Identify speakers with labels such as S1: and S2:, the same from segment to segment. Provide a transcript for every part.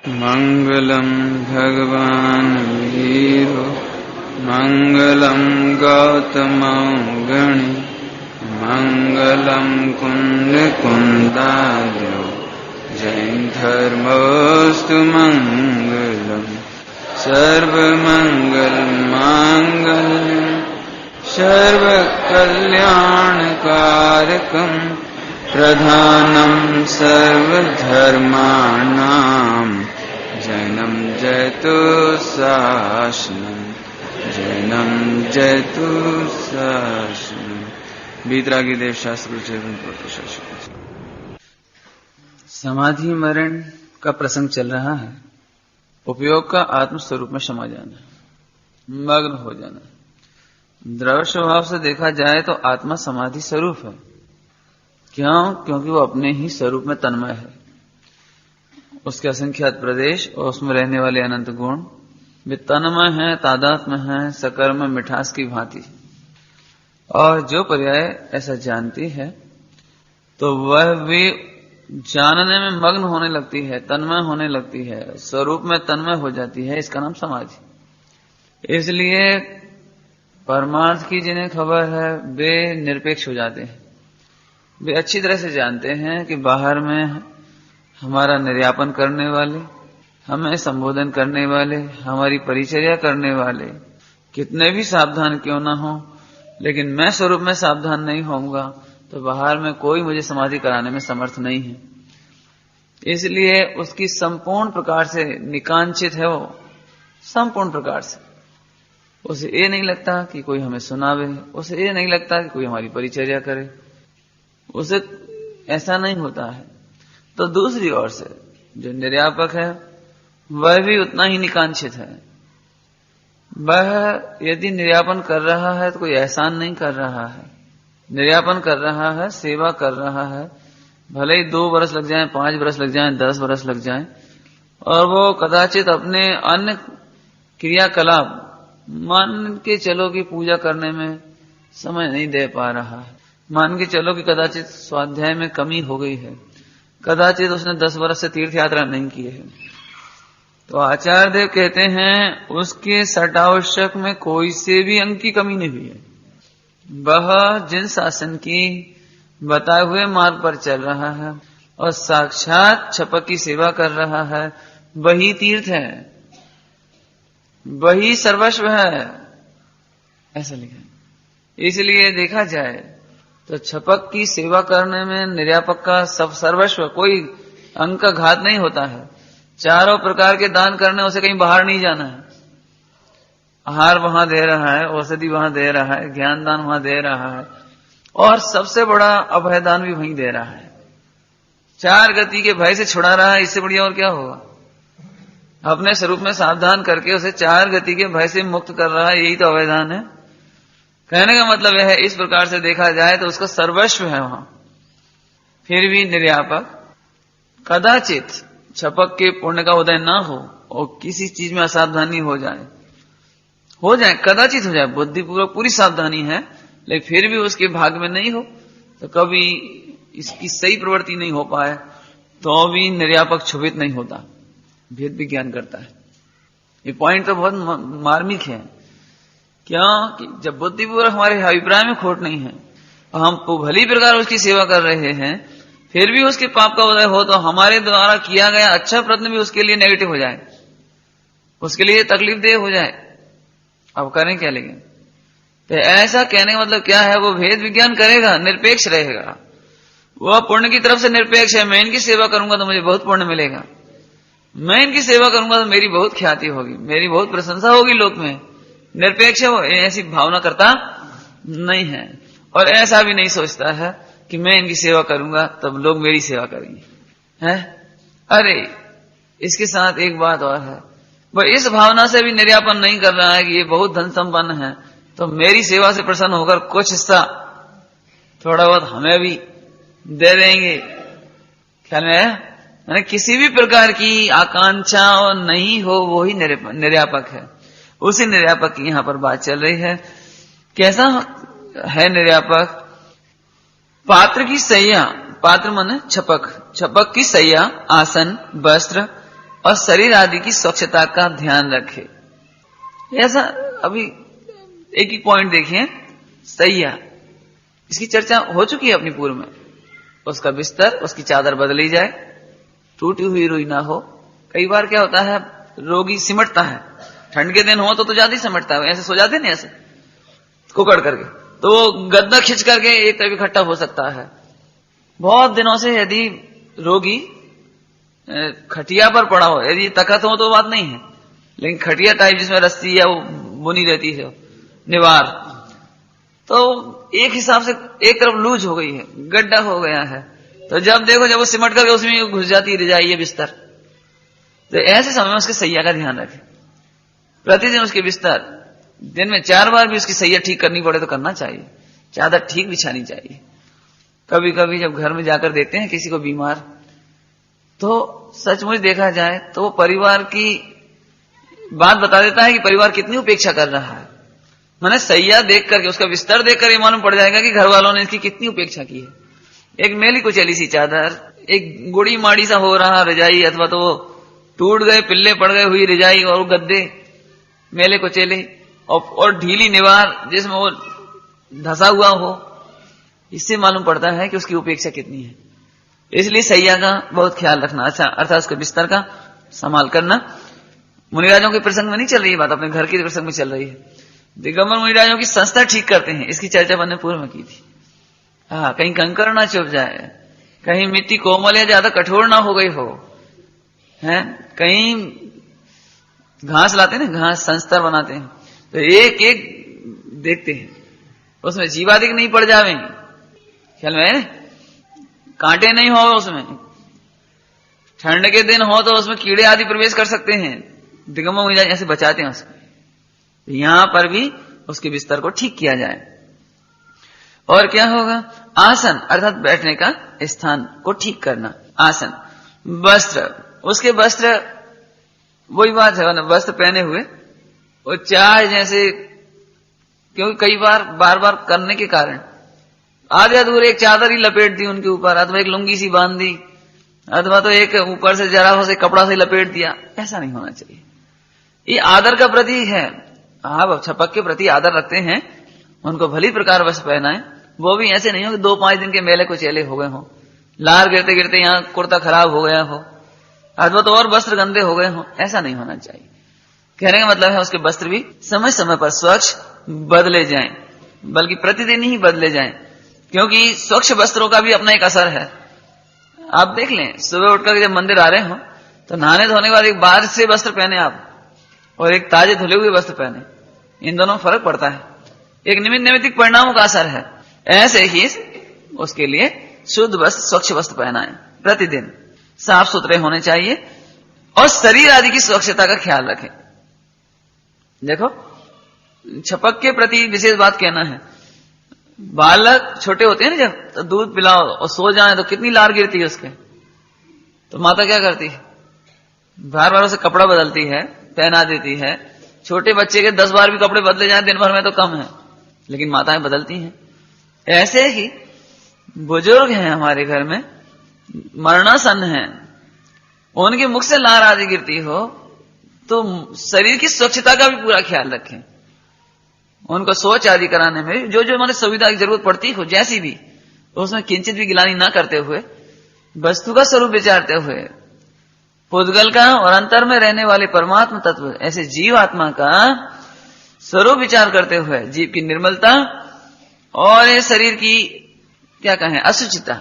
S1: मंगलम भगवान वीरो मंगलम गौतमगणि मंगलम कुंद कुंदार्यो जैन धर्मोस्तु मंगलम सर्वमंगल मांगल्यम सर्वकल्याणकारकम प्रधानम सर्वधर्माणां जैनम जयतु शासनम जैनम जयतु शासनम। वीतरागी देव शास्त्र समाधि मरण का प्रसंग चल रहा है। उपयोग का आत्म स्वरूप में समा जाना, मग्न हो जाना। द्रव्य स्वभाव से देखा जाए तो आत्मा समाधि स्वरूप है। क्यों? क्योंकि वो अपने ही स्वरूप में तन्मय है। उसके असंख्यात प्रदेश और उसमें रहने वाले अनंत गुण वे तन्मय हैं, तादात्म्य हैं, सकर्म मिठास की भांति। और जो पर्याय ऐसा जानती है तो वह भी जानने में मग्न होने लगती है, तन्मय होने लगती है, स्वरूप में तन्मय हो जाती है। इसका नाम समाधि। इसलिए परमार्थ की जिन्हें खबर है वे निरपेक्ष हो जाते हैं। वे अच्छी तरह से जानते हैं कि बाहर में हमारा निर्यापन करने वाले, हमें संबोधन करने वाले, हमारी परिचर्या करने वाले कितने भी सावधान क्यों ना हो, लेकिन मैं स्वरूप में सावधान नहीं होऊंगा तो बाहर में कोई मुझे समाधि कराने में समर्थ नहीं है। इसलिए उसकी संपूर्ण प्रकार से निकांक्षित है वो, संपूर्ण प्रकार से। उसे ये नहीं लगता कि कोई हमें सुनावे, उसे ये नहीं लगता कि कोई हमारी परिचर्या करे, उसे ऐसा नहीं होता है। तो दूसरी ओर से जो निर्यापक है वह भी उतना ही निकांक्षित है। वह यदि निर्यापन कर रहा है तो कोई एहसान नहीं कर रहा है, निर्यापन कर रहा है, सेवा कर रहा है। भले ही 2 वर्ष लग जाएं, 5 वर्ष लग जाएं, 10 वर्ष लग जाएं, और वो कदाचित अपने अन्य क्रियाकलाप मान के चलो कि पूजा करने में समय नहीं दे पा रहा है, मान के चलो कि कदाचित स्वाध्याय में कमी हो गई है, कदाचित उसने 10 वर्ष से तीर्थ यात्रा नहीं की है, तो आचार्य देव कहते हैं उसके सटावश्यक में कोई से भी अंग की कमी नहीं हुई है। वह जिन शासन की बताए हुए मार्ग पर चल रहा है और साक्षात छपक की सेवा कर रहा है, वही तीर्थ है, वही सर्वस्व है, ऐसा लिखा है। इसलिए देखा जाए तो छपक की सेवा करने में निर्यापक का सब सर्वस्व, कोई अंग का घात नहीं होता है। चारों प्रकार के दान करने उसे कहीं बाहर नहीं जाना है। आहार वहां दे रहा है, औषधि वहां दे रहा है, ज्ञान दान वहां दे रहा है, और सबसे बड़ा अभयदान भी वहीं दे रहा है। 4 गति के भय से छुड़ा रहा है, इससे बढ़िया और क्या होगा। अपने स्वरूप में सावधान करके उसे 4 गति के भय से मुक्त कर रहा है, यही तो अभयदान है। कहने का मतलब यह है, इस प्रकार से देखा जाए तो उसका सर्वस्व है वहां। फिर भी निर्यापक कदाचित छपक के पुण्य का उदय ना हो और किसी चीज में असावधानी हो जाए, कदाचित हो जाए, बुद्धिपूर्वक पूरी सावधानी है, लेकिन फिर भी उसके भाग में नहीं हो, तो कभी इसकी सही प्रवृत्ति नहीं हो पाए तो भी निर्यापक क्षुभित नहीं होता, भेद विज्ञान करता है। ये पॉइंट तो बहुत मार्मिक है। क्यों? कि जब बुद्धिपूर्वक हमारे अभिप्राय में खोट नहीं है और हम भली प्रकार उसकी सेवा कर रहे हैं, फिर भी उसके पाप का उदय हो तो हमारे द्वारा किया गया अच्छा प्रयत्न भी उसके लिए नेगेटिव हो जाए, उसके लिए तकलीफ देह हो जाए, अब करें क्या? लेकिन तो ऐसा कहने का मतलब क्या है, वो भेद विज्ञान करेगा, निरपेक्ष रहेगा। वह पुण्य की तरफ से निरपेक्ष है। मैं इनकी सेवा करूंगा तो मुझे बहुत पुण्य मिलेगा, मैं इनकी सेवा करूंगा तो मेरी बहुत ख्याति होगी, मेरी बहुत प्रशंसा होगी लोक में। निरपेक्ष है वो, ऐसी भावना करता नहीं है। और ऐसा भी नहीं सोचता है कि मैं इनकी सेवा करूंगा तब लोग मेरी सेवा करेंगे, हैं? अरे इसके साथ एक बात और है, वह इस भावना से भी निर्यापन नहीं कर रहा है कि ये बहुत धन संपन्न है तो मेरी सेवा से प्रसन्न होकर कुछ हिस्सा थोड़ा बहुत हमें भी दे देंगे। ख्याल में है? किसी भी प्रकार की आकांक्षा नहीं हो, वो ही निर्यापक है। उसी निर्यापक की यहां पर बात चल रही है। कैसा है निर्यापक? पात्र की सैया, पात्र माने छपक, छपक की सैया, आसन, वस्त्र और शरीर आदि की स्वच्छता का ध्यान रखे। ऐसा अभी एक ही पॉइंट देखिए, सैया, इसकी चर्चा हो चुकी है अपनी पूर्व में। उसका बिस्तर, उसकी चादर बदली जाए, टूटी हुई रुई ना हो। कई बार क्या होता है, रोगी सिमटता है, ठंड के दिन हो तो ज्यादा ही सिमटता है, ऐसे सो जाते नहीं ऐसे कुकड़ करके, तो वो गद्दा खिंच करके एक तरफ इकट्ठा हो सकता है। बहुत दिनों से यदि रोगी खटिया पर पड़ा हो, यदि तखत हो तो बात नहीं है, लेकिन खटिया टाइप जिसमें रस्सी या वो बुनी रहती है निवार, तो एक हिसाब से एक तरफ लूज हो गई है, गड्ढा हो गया है, तो जब देखो जब वो सिमट करके उसमें घुस जाती है रजाई या बिस्तर। तो ऐसे समय में उसके सैया का ध्यान रखें। प्रतिदिन उसके बिस्तर, दिन में 4 बार भी उसकी सैया ठीक करनी पड़े तो करना चाहिए, चादर ठीक बिछानी चाहिए। कभी कभी जब घर में जाकर देखते हैं किसी को बीमार, तो सचमुच देखा जाए तो परिवार की बात बता देता है कि परिवार कितनी उपेक्षा कर रहा है। मैंने सैया देख करके, उसका बिस्तर देख कर ये मालूम पड़ जाएगा कि घर वालों ने इसकी कितनी उपेक्षा की है। एक मेली कुचैली सी चादर, एक गुड़ी माड़ी सा हो रहा रजाई, अथवा तो टूट गए पिल्ले पड़ गए हुई रजाई और गद्दे मेले कुचेले, और ढीली निवार जिसमें वो धसा हुआ हो, इससे मालूम पड़ता है कि उसकी उपेक्षा कितनी है। इसलिए सैया का बहुत ख्याल रखना, अच्छा अर्थात उसके बिस्तर का संभाल करना। मुनिराजों के प्रसंग में नहीं चल रही है बात, अपने घर के प्रसंग में चल रही है। दिगंबर मुनिराजों की संस्था ठीक करते हैं, इसकी चर्चा मैंने पूर्व में की थी। हाँ, कहीं कंकर ना चुभ जाए, कहीं मिट्टी कोमल या ज्यादा कठोर ना हो गई हो, हैं, कहीं घास लाते हैं ना, घास संस्था बनाते हैं, तो एक एक देखते हैं उसमें जीवादिक नहीं पड़ जावे, ख्याल में कांटे नहीं हो उसमें, ठंड के दिन हो तो उसमें कीड़े आदि प्रवेश कर सकते हैं, दिगंबर मुनिराज ऐसे बचाते हैं उसको। यहां पर भी उसके बिस्तर को ठीक किया जाए। और क्या होगा, आसन अर्थात बैठने का स्थान को ठीक करना, आसन। वस्त्र, उसके वस्त्र वही बात है, वस्त्र पहने हुए वो चाहे जैसे, क्योंकि कई बार बार बार करने के कारण आधे अधूरे एक चादर ही लपेट दी उनके ऊपर, अथवा एक लुंगी सी बांध दी, अथवा तो एक ऊपर से जरा से कपड़ा से लपेट दिया। ऐसा नहीं होना चाहिए। ये आदर का प्रतीक है। आप छपक के प्रति आदर रखते हैं, उनको भली प्रकार वस्त्र पहनाएं, वो भी ऐसे नहीं हो कि 2-5 दिन के मेले कुचेले हो गए हो, लार गिरते गिरते यहाँ कुर्ता खराब हो गया हो, अथवा तो और वस्त्र गंदे हो गए हो। ऐसा नहीं होना चाहिए। कहने का मतलब है उसके वस्त्र भी समय समय पर स्वच्छ बदले जाएं, बल्कि प्रतिदिन ही बदले जाएं, क्योंकि स्वच्छ वस्त्रों का भी अपना एक असर है। आप देख लें, सुबह उठकर जब मंदिर आ रहे हो तो नहाने धोने के बाद एक बाहर से वस्त्र पहने आप और एक ताजे धुले हुए वस्त्र पहने, इन दोनों में फर्क पड़ता है। एक निमित्त नैमित्तिक परिणामों का असर है। ऐसे ही उसके लिए शुद्ध वस्त्र, स्वच्छ वस्त्र पहनाएं, प्रतिदिन साफ सुथरे होने चाहिए, और शरीर आदि की स्वच्छता का ख्याल रखें। देखो, छपक के प्रति विशेष बात कहना है। बालक छोटे होते हैं ना, जब तो दूध पिलाओ और सो जाए तो कितनी लार गिरती है उसके, तो माता क्या करती है, बार बार उसे कपड़ा बदलती है, पहना देती है। छोटे बच्चे के 10 बार भी कपड़े बदले जाए दिन भर में तो कम है, लेकिन माताएं बदलती हैं। ऐसे ही बुजुर्ग हैं हमारे घर में, मरणासन हैं, उनके मुख से लार आदि गिरती हो तो शरीर की स्वच्छता का भी पूरा ख्याल रखें। उनको शौच आदि कराने में जो जो हमारे सुविधा की जरूरत पड़ती हो, जैसी भी, उसमें किंचित भी गिलानी ना करते हुए, वस्तु का स्वरूप विचारते हुए, पुद्गल का और अंतर में रहने वाले परमात्मा तत्व, ऐसे जीव आत्मा का स्वरूप विचार करते हुए, जीव की निर्मलता और ये शरीर की क्या कहें अशुचिता,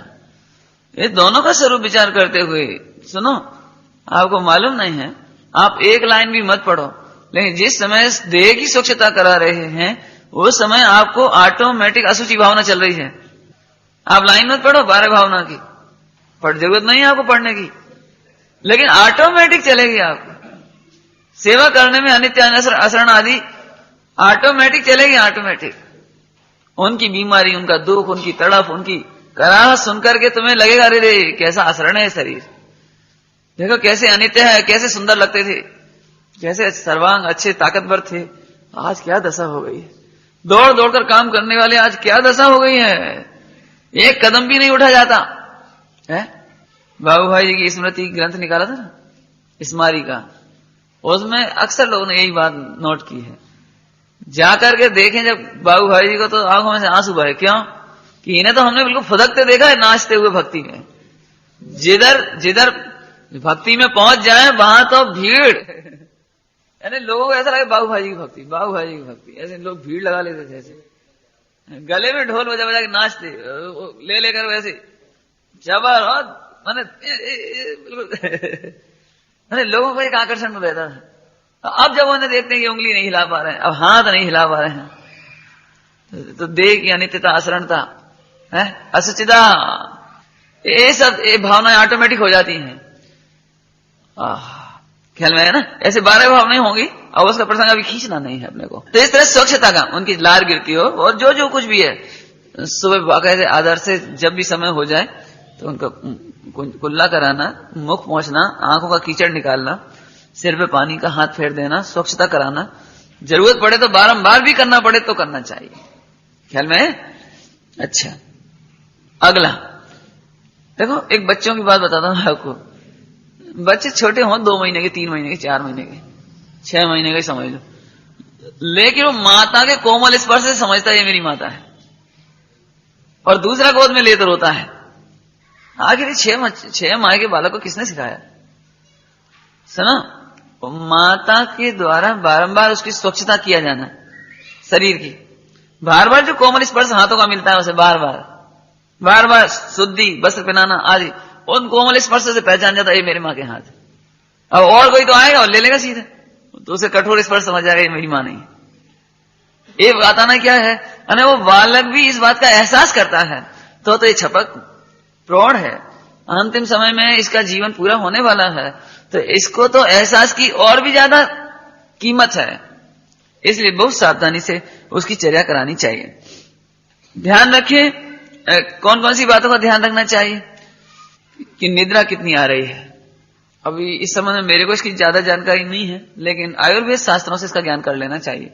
S1: ये दोनों का स्वरूप विचार करते हुए, सुनो, आपको मालूम नहीं है, आप एक लाइन भी मत पढ़ो, लेकिन जिस समय देह की स्वच्छता करा रहे हैं उस समय आपको ऑटोमेटिक अशुचि भावना चल रही है। आप लाइन मत पढ़ो 12 भावना की, पर जरूरत नहीं है आपको पढ़ने की, लेकिन ऑटोमेटिक चलेगी। आपको सेवा करने में अनित्य आचरण आदि ऑटोमेटिक चलेगी, ऑटोमेटिक। उनकी बीमारी, उनका दुख, उनकी तड़फ, उनकी कराहट सुनकर के तुम्हें लगेगा अरे रे कैसा आचरण है शरीर, देखो कैसे अनित्य है, कैसे सुंदर लगते थे, कैसे सर्वांग अच्छे ताकतवर थे, आज क्या दशा हो गई है। दौड़ दौड़ कर काम करने वाले आज क्या दशा हो गई है, एक कदम भी नहीं उठा जाता है। बाबू भाई जी की स्मृति ग्रंथ निकाला था ना, स्मारी का, उसमें अक्सर लोगों ने यही बात नोट की है। जाकर के देखें जब बाबू भाई जी को तो आंखों में से आंसू बहे। क्यों? कि इन्हें तो हमने बिल्कुल फुदकते देखा है नाचते हुए भक्ति में। जिधर जिधर भक्ति में पहुंच जाए वहां तो भीड़, यानी लोगों को ऐसा लगे बाबू भाई की भक्ति, बाबू भाई की भक्ति, ऐसे लोग भीड़ लगा लेते थे, ऐसे गले में ढोल बजा बजा के नाचते ले लेकर वैसे जबरदस्त, माने बिल्कुल लोगों को एक आकर्षण में रहता था। अब जब उन्हें देखते हैं कि उंगली नहीं हिला पा रहे हैं, अब हाथ नहीं हिला पा रहे हैं, तो देह की अनित्यता, असरणता, असुचिता, ये सब ये भावनाएं ऑटोमेटिक हो जाती हैं। ख्याल में है ना? ऐसे 12 भाव नहीं होंगी, अब उसका प्रसंग अभी खींचना नहीं है अपने को। तो इस तरह स्वच्छता का उनकी लार गिरती हो, और जो जो कुछ भी है सुबह बाकायदे आदर से जब भी समय हो जाए तो उनका कुल्ला कराना, मुख पहुंचना, आंखों का कीचड़ निकालना, सिर पे पानी का हाथ फेर देना, स्वच्छता कराना, जरूरत पड़े तो बारंबार भी करना पड़े तो करना चाहिए। ख्याल में है? अच्छा, अगला देखो, एक बच्चों की बात बताता हूं आपको। बच्चे छोटे हों, 2 महीने के, 3 महीने के, 4 महीने के, 6 महीने के समझ लो, लेकिन वो माता के कोमल स्पर्श से समझता है ये मेरी माता है, और दूसरा गोद में ले तो रोता है। आखिर 6 माह के बालक को किसने सिखाया? सुनो, माता के द्वारा बारंबार उसकी स्वच्छता किया जाना शरीर की, बार बार जो कोमल स्पर्श हाथों का मिलता है उसे बार बार शुद्धि, वस्त्र पहनाना आदि, उन कोमल स्पर्श से पहचान जाता है ये मेरे माँ के हाथ। अब और कोई तो आएगा और ले लेगा सीधे, तो उसे कठोर स्पर्श समझ जाएगा ये मेरी माँ नहीं। ये बताना क्या है, अरे वो बालक भी इस बात का एहसास करता है, तो ये छपक प्रौढ़ है, अंतिम समय में इसका जीवन पूरा होने वाला है, तो इसको तो एहसास की और भी ज्यादा कीमत है, इसलिए बहुत सावधानी से उसकी चर्या करानी चाहिए। ध्यान रखें, कौन कौन सी बातों का ध्यान रखना चाहिए कि निद्रा कितनी आ रही है। अभी इस संबंध में मेरे को इसकी ज्यादा जानकारी नहीं है, लेकिन आयुर्वेद शास्त्रों से इसका ज्ञान कर लेना चाहिए,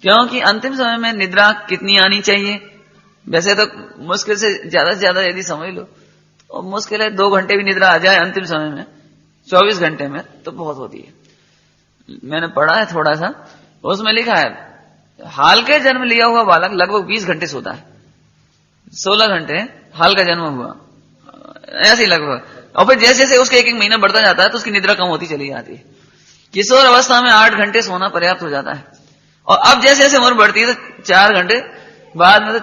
S1: क्योंकि अंतिम समय में निद्रा कितनी आनी चाहिए। वैसे तो मुश्किल से ज्यादा यदि समझ लो तो मुश्किल है 2 घंटे भी निद्रा आ जाए अंतिम समय में, 24 घंटे में तो बहुत होती है। मैंने पढ़ा है थोड़ा सा, उसमें लिखा है हाल के जन्म लिया हुआ बालक लगभग 20 घंटे सोता है, 16 घंटे हाल का जन्म हुआ, ऐसे ही लगभग। और फिर जैसे जैसे उसका 1-1 महीना बढ़ता जाता है तो उसकी निद्रा कम होती चली जाती है। किशोर अवस्था में 8 घंटे सोना पर्याप्त हो जाता है, और अब जैसे जैसे उम्र बढ़ती है तो 4 घंटे, बाद में तो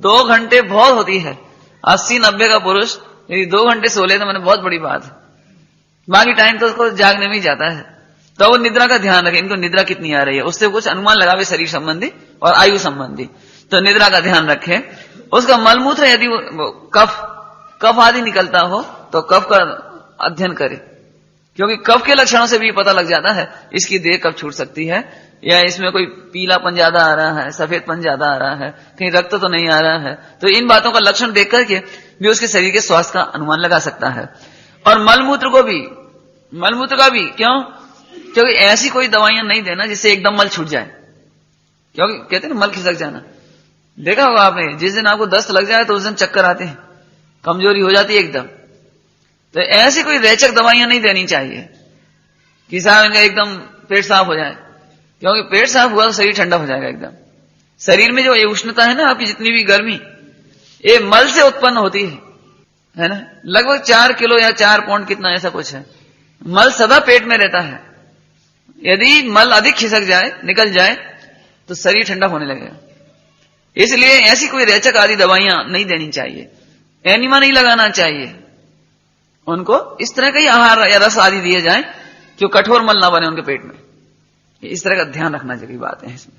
S1: 2 घंटे बहुत होती है। 80-90 का पुरुष यदि 2 घंटे सो ले तो मैंने बहुत बड़ी बात है, बाकी टाइम तो उसको जागने में ही जाता है। तो वो निद्रा का ध्यान रखें, इनको निद्रा कितनी आ रही है, उससे कुछ अनुमान लगावे शरीर संबंधी और आयु संबंधी। तो निद्रा का ध्यान रखें। उसका मलमूत्र यदि कफ आदि निकलता हो तो कफ का अध्ययन करें, क्योंकि कफ के लक्षणों से भी पता लग जाता है इसकी देह कब छूट सकती है, या इसमें कोई पीलापन ज्यादा आ रहा है, सफेदपन ज्यादा आ रहा है, कहीं रक्त तो नहीं आ रहा है। तो इन बातों का लक्षण देख करके भी उसके शरीर के स्वास्थ्य का अनुमान लगा सकता है। और मलमूत्र का भी क्योंकि ऐसी कोई दवाइयां नहीं देना जिससे एकदम मल छूट जाए, क्योंकि कहते हैं ना मल खिसक जाना, देखा होगा आपने, जिस दिन आपको दस्त लग जाए तो उस दिन चक्कर आते हैं, कमजोरी हो जाती है एकदम। तो ऐसी कोई रेचक दवाइयां नहीं देनी चाहिए कि साहब इनका एकदम पेट साफ हो जाए, क्योंकि पेट साफ हुआ तो शरीर ठंडा हो जाएगा एकदम। शरीर में जो ये उष्णता है ना, आपकी जितनी भी गर्मी, ये मल से उत्पन्न होती है ना, लगभग 4 किलो या 4 पाउंड कितना ऐसा कुछ है। मल सदा पेट में रहता है, यदि मल अधिक खिसक जाए, निकल जाए तो शरीर ठंडा होने लगेगा। इसलिए ऐसी कोई रेचक आदि दवाइयां नहीं देनी चाहिए, एनिमा नहीं लगाना चाहिए उनको। इस तरह का ही आहार या रस आदि दिए जाए जो कठोर मल ना बने उनके पेट में, इस तरह का ध्यान रखना चाहिए बात है इसमें।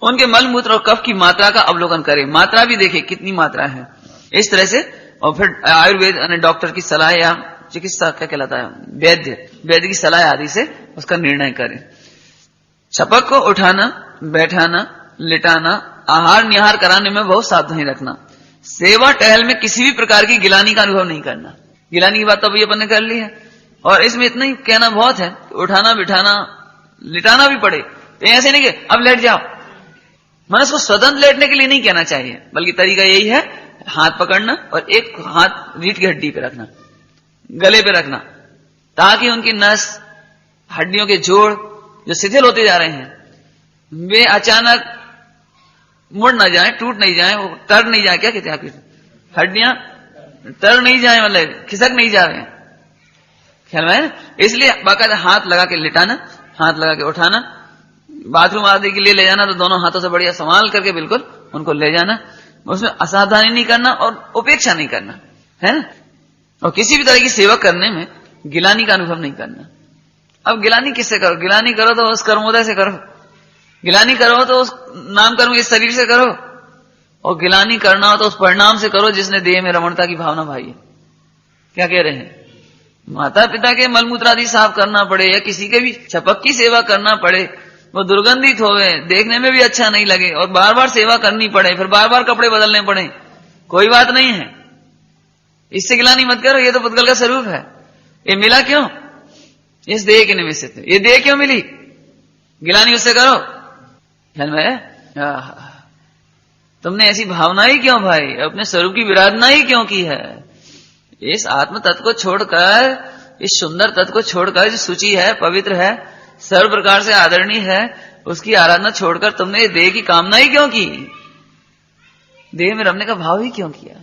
S1: उनके मल मूत्र और कफ की मात्रा का अवलोकन करें, मात्रा भी देखें कितनी मात्रा है इस तरह से। और फिर आयुर्वेद यानी डॉक्टर की सलाह या चिकित्सा क्या कहलाता है, वैद्य की सलाह आदि से उसका निर्णय करें। छपक को उठाना, बैठाना, लिटाना, आहार निहार कराने में बहुत सावधानी रखना। सेवा टहल में किसी भी प्रकार की गिलानी का अनुभव नहीं करना। गिलानी की बात तो अभी अपन ने कर ली है, और इसमें इतना ही कहना बहुत है, उठाना, बिठाना, लिटाना भी पड़े तो ऐसे नहीं कि अब लेट जाओ, मन उसको स्वतंत्र लेटने के लिए नहीं कहना चाहिए, बल्कि तरीका यही है हाथ पकड़ना और एक हाथ रीढ़ की हड्डी पे रखना, गले पे रखना, ताकि उनकी नस, हड्डियों के जोड़ जो शिथिल होते जा रहे हैं, वे अचानक मुड़ न जाए, टूट नहीं जाए, वो तर नहीं जाए, क्या कहते हैं आपकी हड्डियां तर नहीं जाए, मतलब खिसक नहीं जा रहे हैं, ख्याल में। इसलिए बाकायदा हाथ लगा के लिटाना, हाथ लगा के उठाना, बाथरूम आदि के लिए ले जाना तो दोनों हाथों से बढ़िया संभाल करके बिल्कुल उनको ले जाना, उसमें असावधानी नहीं करना और उपेक्षा नहीं करना, है ना। और किसी भी तरह की सेवा करने में गिलानी का अनुभव नहीं करना। अब गिलानी किससे करो? गिलानी करो तो उस कर्मोदय से करो, गिलानी करो तो उस नाम कर्म के शरीर से करो, और गिलानी करना हो तो उस परिणाम से करो जिसने देह में रमणता की भावना भाई है। क्या कह रहे हैं? माता पिता के मलमूत्र आदि साफ करना पड़े या किसी के भी छपक की सेवा करना पड़े, वो दुर्गंधित होवे, देखने में भी अच्छा नहीं लगे और बार बार सेवा करनी पड़े, फिर बार बार कपड़े बदलने पड़े, कोई बात नहीं है, इससे गिलानी मत करो। ये तो पुद्गल का स्वरूप है। ये मिला क्यों? इस देह के निमित्त से। ये देह क्यों मिली? गिलानी उससे करो, ध्यान में। तुमने ऐसी भावना ही क्यों भाई, अपने स्वरूप की विराधना ही क्यों की है? इस आत्म तत्व को छोड़कर, इस सुंदर तत्व को छोड़कर, जो सूची है, पवित्र है, सर्व प्रकार से आदरणीय है, उसकी आराधना छोड़कर तुमने देह की कामना ही क्यों की? देह में रमने का भाव ही क्यों किया?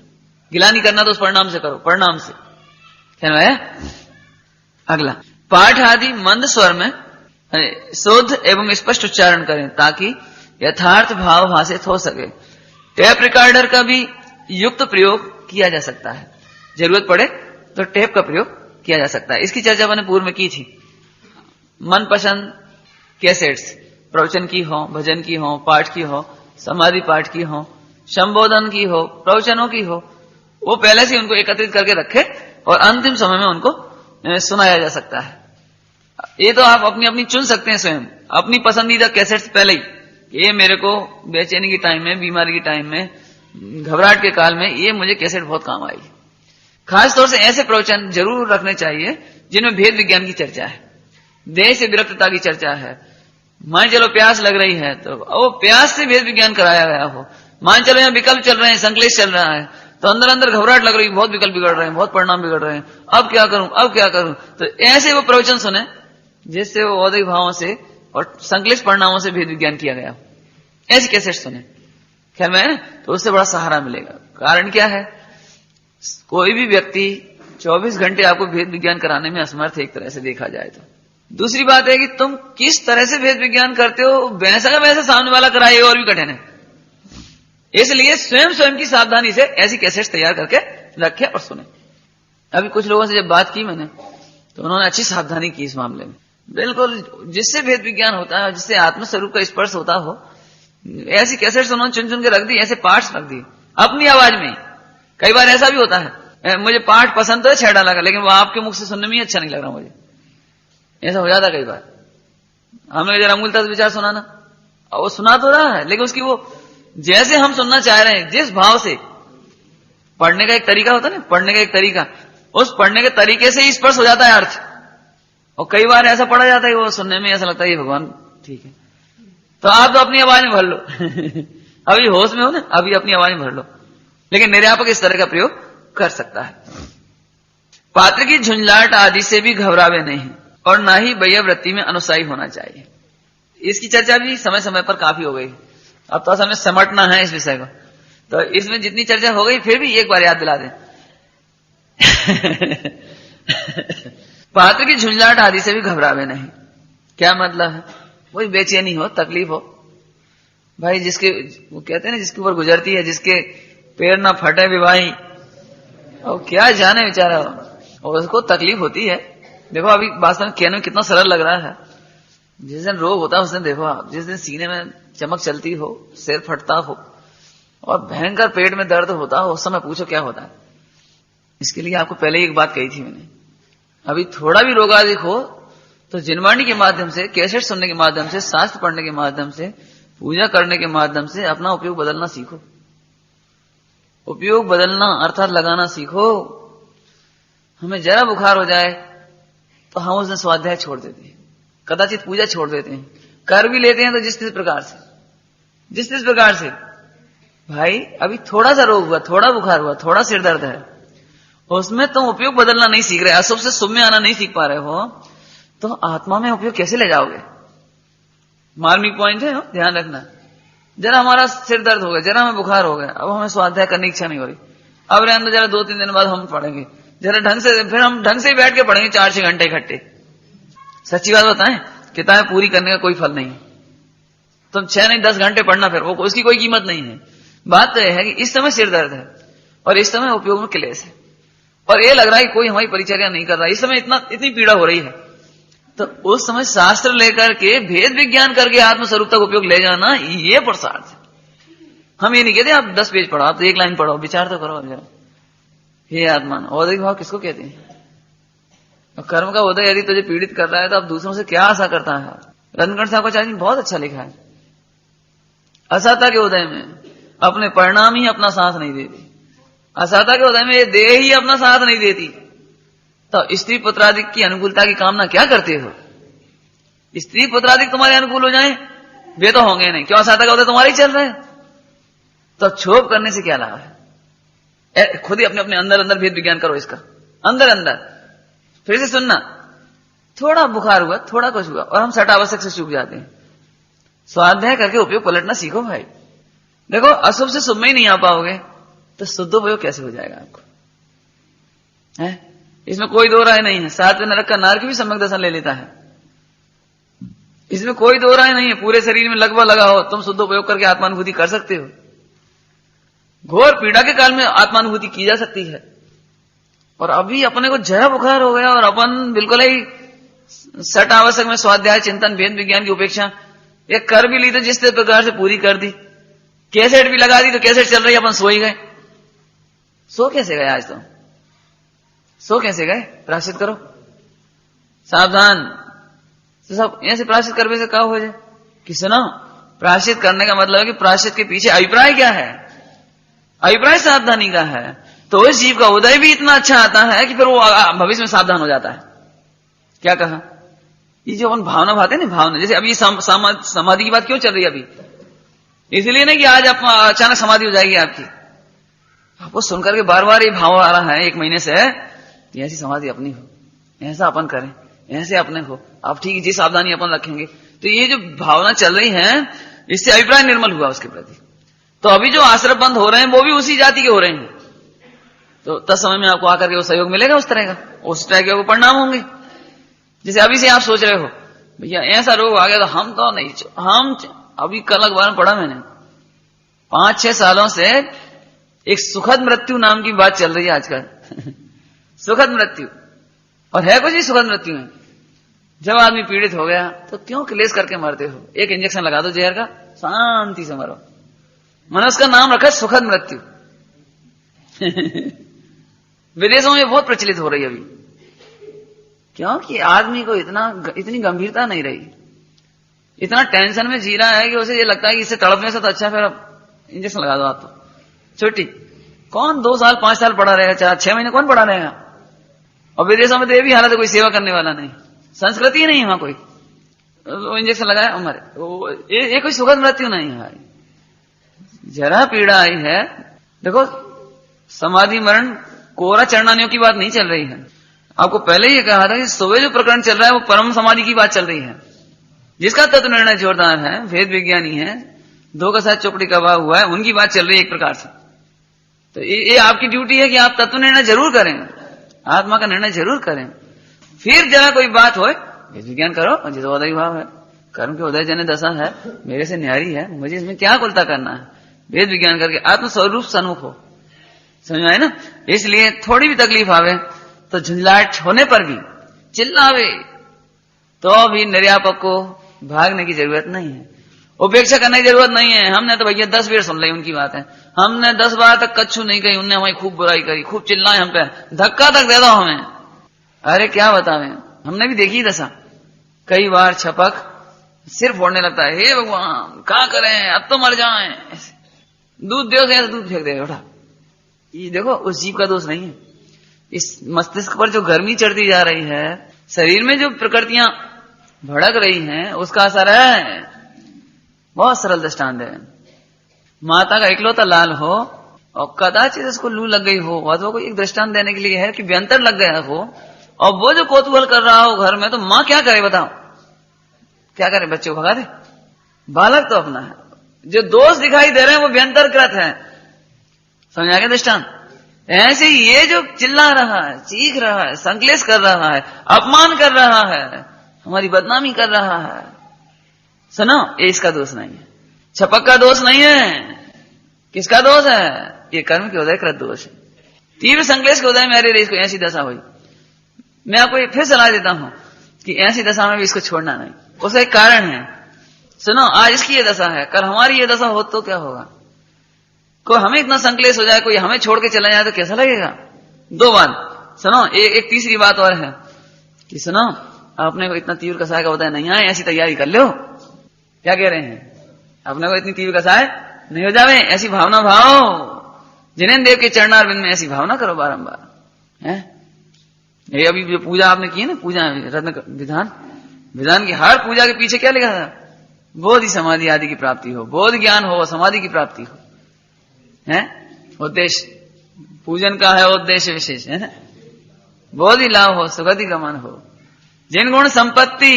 S1: गिलानी करना तो उस परिणाम से करो, परिणाम से, ख्याल में। अगला, पाठ आदि मंद स्वर में शुद्ध एवं स्पष्ट उच्चारण करें ताकि यथार्थ भाव भाषित हो सके। टेप रिकॉर्डर का भी युक्त प्रयोग किया जा सकता है, जरूरत पड़े तो टेप का प्रयोग किया जा सकता है। इसकी चर्चा मैंने पूर्व में की थी। मनपसंद कैसेट्स, प्रवचन की हो, भजन की हो, पाठ की हो, समाधि पाठ की हो, संबोधन की हो, प्रवचनों की हो, वो पहले से उनको एकत्रित करके रखे और अंतिम समय में उनको सुनाया जा सकता है। ये तो आप अपनी अपनी चुन सकते हैं स्वयं, अपनी पसंदीदा कैसेट्स पहले ही, ये मेरे को बेचैनी के टाइम में, बीमारी के टाइम में, घबराहट के काल में ये मुझे कैसेट बहुत काम आई। खास तौर से ऐसे प्रवचन जरूर रखने चाहिए जिनमें भेद विज्ञान की चर्चा है, देह से विरक्तता की चर्चा है। मान चलो प्यास लग रही है तो वो प्यास से भेद विज्ञान कराया गया हो। मान चलो यहाँ विकल्प चल रहे हैं, संक्लेश चल रहा है, तो अंदर अंदर घबराहट लग रही है, बहुत विकल्प बिगड़ रहे हैं, बहुत परिणाम बिगड़ रहे हैं, अब क्या करूं, अब क्या करूं। तो ऐसे वो प्रवचन सुने जिससे वो औदिक भावों से और संक्लिष्ट परिणामों से भेद विज्ञान किया गया, ऐसी कैसेट सुने, ख्याल में, तो उससे बड़ा सहारा मिलेगा। कारण क्या है? कोई भी व्यक्ति 24 घंटे आपको भेद विज्ञान कराने में असमर्थ है, एक तरह से देखा जाए तो। दूसरी बात है कि तुम किस तरह से भेद विज्ञान करते हो, वैसा का वैसा सामने वाला कराए और भी कठिन है। इसलिए स्वयं की सावधानी से ऐसी कैसेट्स तैयार करके रखे और सुने। अभी कुछ लोगों से जब बात की मैंने, तो उन्होंने अच्छी सावधानी की इस मामले में। बिल्कुल जिससे भेद विज्ञान होता है, जिससे आत्मस्वरूप का स्पर्श होता हो, ऐसी कैसेट्स उन्होंने चुन चुन के रख दी, ऐसे पार्ट्स रख दिए अपनी आवाज में। कई बार ऐसा भी होता है, मुझे पाठ पसंद तो है 6 डाला का, लेकिन वो आपके मुख से सुनने में अच्छा नहीं लग रहा मुझे, ऐसा हो जाता कई बार। हमें जरा मूलतः विचार सुनाना, और वो सुना तो रहा है, लेकिन उसकी वो जैसे हम सुनना चाह रहे हैं, जिस भाव से, पढ़ने का एक तरीका होता है ना, पढ़ने का एक तरीका, उस पढ़ने के तरीके से ही स्पर्श हो जाता है अर्थ। और कई बार ऐसा पढ़ा जाता है, वो सुनने में ऐसा लगता है ये भगवान ठीक है, तो आप तो अपनी आवाज में भर लो अभी होश में हो ना, अभी अपनी आवाज में भर लो। लेकिन निर्यापक इस तरह का प्रयोग कर सकता है। पात्र की झुंझलाहट आदि से भी घबरावे नहीं और ना ही वृत्ति में अनुसायी होना चाहिए। इसकी चर्चा भी समय समय पर काफी हो गई, अब तो हमें समटना है इस विषय को, तो इसमें जितनी चर्चा हो गई फिर भी एक बार याद दिला दें पात्र की झुंझलाहट आदि से भी घबरावे नहीं। क्या मतलब है? वही बेचैनी हो, तकलीफ हो भाई, जिसके वो कहते हैं ना, जिसके ऊपर गुजरती है, जिसके पैर ना फटे विवाही, और क्या जाने बेचारा, और उसको तकलीफ होती है। देखो अभी वास्तव में कहने में कितना सरल लग रहा है, जिस दिन रोग होता है उस दिन देखो आप, जिस दिन सीने में चमक चलती हो, सिर फटता हो और भयंकर पेट में दर्द होता हो, उस समय पूछो क्या होता है। इसके लिए आपको पहले ही एक बात कही थी मैंने, अभी थोड़ा भी रोगादिक हो तो जिनवाणी के माध्यम से, कैसेट सुनने के माध्यम से, शास्त्र पढ़ने के माध्यम से, पूजा करने के माध्यम से अपना उपयोग बदलना सीखो। उपयोग बदलना अर्थात लगाना सीखो। हमें जरा बुखार हो जाए तो हम उस दिन स्वाध्याय छोड़ देते हैं, कदाचित पूजा छोड़ देते हैं, कर भी लेते हैं तो जिस प्रकार से भाई अभी थोड़ा सा रोग हुआ, थोड़ा बुखार हुआ, थोड़ा सिर दर्द है, उसमें तुम उपयोग बदलना नहीं सीख रहे, अशुभ से शुभ में आना नहीं सीख पा रहे हो, तो आत्मा में उपयोग कैसे ले जाओगे? मार्मिक पॉइंट है, ध्यान रखना। जरा हमारा सिर दर्द हो गया, जरा हमें बुखार हो गया, अब हमें स्वाध्याय करने की इच्छा नहीं हो रही, अब रहने दो, जरा 2-3 दिन बाद हम पढ़ेंगे, जरा ढंग से, फिर हम ढंग से बैठ के पढ़ेंगे 4-6 घंटे इकट्ठे। सच्ची बात बताएं, किताबें पूरी करने का कोई फल नहीं। तुम 6 नहीं 10 घंटे पढ़ना, फिर वो उसकी कोई कीमत नहीं है। बात तो यह है कि इस समय सिर दर्द है और इस समय उपयोग में क्लेश है, और ये लग रहा है कि कोई हमारी परिचर्या नहीं कर रहा, इस समय इतनी पीड़ा हो रही है, तो उस समय शास्त्र लेकर के भेद विज्ञान करके आत्मस्वरूप तक उपयोग ले जाना, ये पुरुषार्थ है। हम ये नहीं कहते आप 10 पेज पढ़ो, आप तो 1 लाइन पढ़ो, विचार तो करो जरा। हे आत्मान, औदयिक भाव किसको कहते हैं? कर्म का उदय यदि तुझे पीड़ित कर रहा है तो आप दूसरों से क्या आशा करता है? रत्नकंठ साहब का चार्जिंग बहुत अच्छा लिखा है। असहता के उदय में अपने परिणाम ही अपना साथ नहीं देती, असहता के उदय में ये देह ही अपना साथ नहीं देती, तो स्त्री पुत्रादिक की अनुकूलता की कामना क्या करते हो? स्त्री पुत्रादिक तुम्हारे अनुकूल हो जाए, वे तो होंगे नहीं, क्यों? असहता का उदय तुम्हारे ही चल रहा है, तो क्षोभ करने से क्या लाभ है? खुद ही अपने अपने अंदर अंदर भेद विज्ञान करो इसका, अंदर अंदर। फिर से सुनना, थोड़ा बुखार हुआ, थोड़ा कुछ हुआ, और हम सट आवश्यक से चूक जाते हैं। स्वाध्याय करके उपयोग पलटना सीखो भाई। देखो, अशुभ से शुभ में ही नहीं आ पाओगे तो शुद्ध उपयोग कैसे हो जाएगा आपको? है? इसमें कोई दो राय नहीं है। 7वें नरक का नारक भी सम्यक दर्शन ले लेता है, इसमें कोई दो राय नहीं है। पूरे शरीर में लगभग लगा हो, तुम शुद्ध उपयोग करके आत्मानुभूति कर सकते हो। घोर पीड़ा के काल में आत्मानुभूति की जा सकती है। और अभी अपने को जया बुखार हो गया और अपन बिल्कुल ही सट आवश्यक में स्वाध्याय चिंतन भेद विज्ञान की उपेक्षा ये कर भी ली तो जिस प्रकार से पूरी कर दी, कैसेट भी लगा दी तो कैसेट चल रही, अपन सो ही गए। सो कैसे गए? आज तो सो कैसे गए? प्रायश्चित करो, सावधान। तो सब ऐसे प्रायश्चित करने से क्या हो जाए कि सुनो, प्रायश्चित करने का मतलब है कि प्रायश्चित के पीछे अभिप्राय क्या है? अभिप्राय सावधानी का है, तो उस जीव का उदय भी इतना अच्छा आता है कि फिर वो भविष्य में सावधान हो जाता है। क्या कहा? ये जो अपन भावना भाते हैं ना, भावना, जैसे अभी समाधि की बात क्यों चल रही है अभी? इसलिए नहीं कि आज आप अचानक समाधि हो जाएगी आपकी। आपको सुनकर के बार बार ये भाव आ रहा है 1 महीने से, ऐसी समाधि अपनी हो, ऐसा अपन करें, ऐसे अपने हो, आप ठीक है जी, सावधानी अपन रखेंगे। तो ये जो भावना चल रही है, इससे अभिप्राय निर्मल हुआ उसके प्रति। तो अभी जो आश्रम बंद हो रहे हैं वो भी उसी जाति के हो रहे हैं, तो तब समय में आपको आकर के वो सहयोग मिलेगा उस तरह का, उस तरह के परिणाम होंगे। जैसे अभी से आप सोच रहे हो भैया ऐसा रोग आ गया तो हम तो नहीं, हम अभी कल अखबार में पढ़ा मैंने, 5-6 सालों से एक सुखद मृत्यु नाम की बात चल रही है आजकल सुखद मृत्यु, और है कुछ भी सुखद मृत्यु में। जब आदमी पीड़ित हो गया तो क्यों क्लेश करके मरते हो? एक इंजेक्शन लगा दो जहर का, शांति से मरो। मैंने उसका नाम रखा सुखद मृत्यु विदेशों में बहुत प्रचलित हो रही है अभी, क्योंकि आदमी को इतनी गंभीरता नहीं रही, इतना टेंशन में जी रहा है कि उसे ये लगता है कि इससे तड़पने से तो अच्छा फिर इंजेक्शन लगा दो। आप तो छुट्टी, कौन 2 साल 5 साल पड़ा रहेगा, 4-6 महीने कौन पड़ा रहेगा? और विदेशों में तो ये भी हालत है, कोई सेवा करने वाला नहीं, संस्कृति ही नहीं है वहां कोई, तो इंजेक्शन लगाया हमारे। ये कोई सुखद मृत्यु नहीं है भाई, जरा पीड़ा आई है। देखो, समाधि मरण कोरा चरणानियों की बात नहीं चल रही है। आपको पहले ही कहा था कि सुबह जो प्रकरण चल रहा है वो परम समाधि की बात चल रही है, जिसका तत्व निर्णय जोरदार है, वेद विज्ञानी है, 2 का साथ चौकड़ी का भाव हुआ है, उनकी बात चल रही है एक प्रकार से। तो ये आपकी ड्यूटी है कि आप तत्व निर्णय जरूर करें, आत्मा का निर्णय जरूर करें। फिर जरा कोई बात हो, वेद विज्ञान करो, जिस उदय भाव है, कर्म के उदय जन दशा है, मेरे से न्यारी है, मुझे इसमें क्या कुलता करना है? वेद विज्ञान करके आत्मस्वरूप सन्मुख हो, समझ में आए ना? इसलिए थोड़ी भी तकलीफ आवे तो झंझलाहट होने पर भी चिल्लावे तो भी निर्यापक को भागने की जरूरत नहीं है, उपेक्षा करने की जरूरत नहीं है। हमने तो भैया 10 बार सुन ली उनकी बात है, हमने 10 बार तक कच्छू नहीं कही, उनने हमारी खूब बुराई करी, खूब चिल्लाए हम पे, धक्का तक दे दो हमें। अरे क्या बतावे, हमने भी देखी दशा, कई बार छपक सिर फोड़ने लगता है, हे भगवान क्या करें, अब तो मर जाए, दूध दे, ऐसे दूध फेंक दे उठा। ये देखो, उस जीव का दोष नहीं है, इस मस्तिष्क पर जो गर्मी चढ़ती जा रही है, शरीर में जो प्रकृतियां भड़क रही हैं, उसका असर है। बहुत सरल दृष्टांत है, माता का इकलौता लाल हो, और कदाचित इसको लू लग गई हो, अथवा कोई एक दृष्टांत देने के लिए है कि व्यंतर लग गया हो, और वो जो कौतूहल कर रहा हो घर में, तो माँ क्या करे बताओ, क्या करे, बच्चे को भगा दे? बालक तो अपना है, जो दोष दिखाई दे रहे हैं वो व्यंतरकृत है। समझ आ गया दृष्टांत? ऐसे ही ये जो चिल्ला रहा है, चीख रहा है, संकलेश कर रहा है, अपमान कर रहा है, हमारी बदनामी कर रहा है, सुनो, ये इसका दोष नहीं है, छपक का दोष नहीं है। किसका दोष है? ये कर्म के उदय कृत दोष है। तीव्र संकलेश के उदय में अरे इसको ऐसी दशा हुई। मैं आपको फिर सलाह देता हूं कि ऐसी दशा में भी इसको छोड़ना नहीं, उसका एक कारण है। सुनो, आज इसकी ये दशा है, कल हमारी ये दशा हो तो क्या होगा? कोई हमें इतना संकलेश हो जाए, कोई हमें छोड़ के चला जाए तो कैसा लगेगा? दो बात सुनो। एक तीसरी बात और है कि सुनो, आपने को इतना तीव्र कसाय का उदय नहीं आए, ऐसी तैयारी कर लो। क्या कह रहे हैं? अपने को इतनी तीव्र कसाय नहीं हो जावे, ऐसी भावना भाव, जिनेन्द्र देव के चरणारविंद में ऐसी भावना करो बारंबार। है ये अभी जो पूजा आपने की है ना, पूजा रत्न विधान की हर पूजा के पीछे क्या लिखा था? बोधि समाधि आदि की प्राप्ति हो, बोध ज्ञान हो, समाधि की प्राप्ति हो। है उद्देश्य पूजन का है, उद्देश्य विशेष है ना, बोधि लाभ हो, सुगति गमन हो, जिन गुण संपत्ति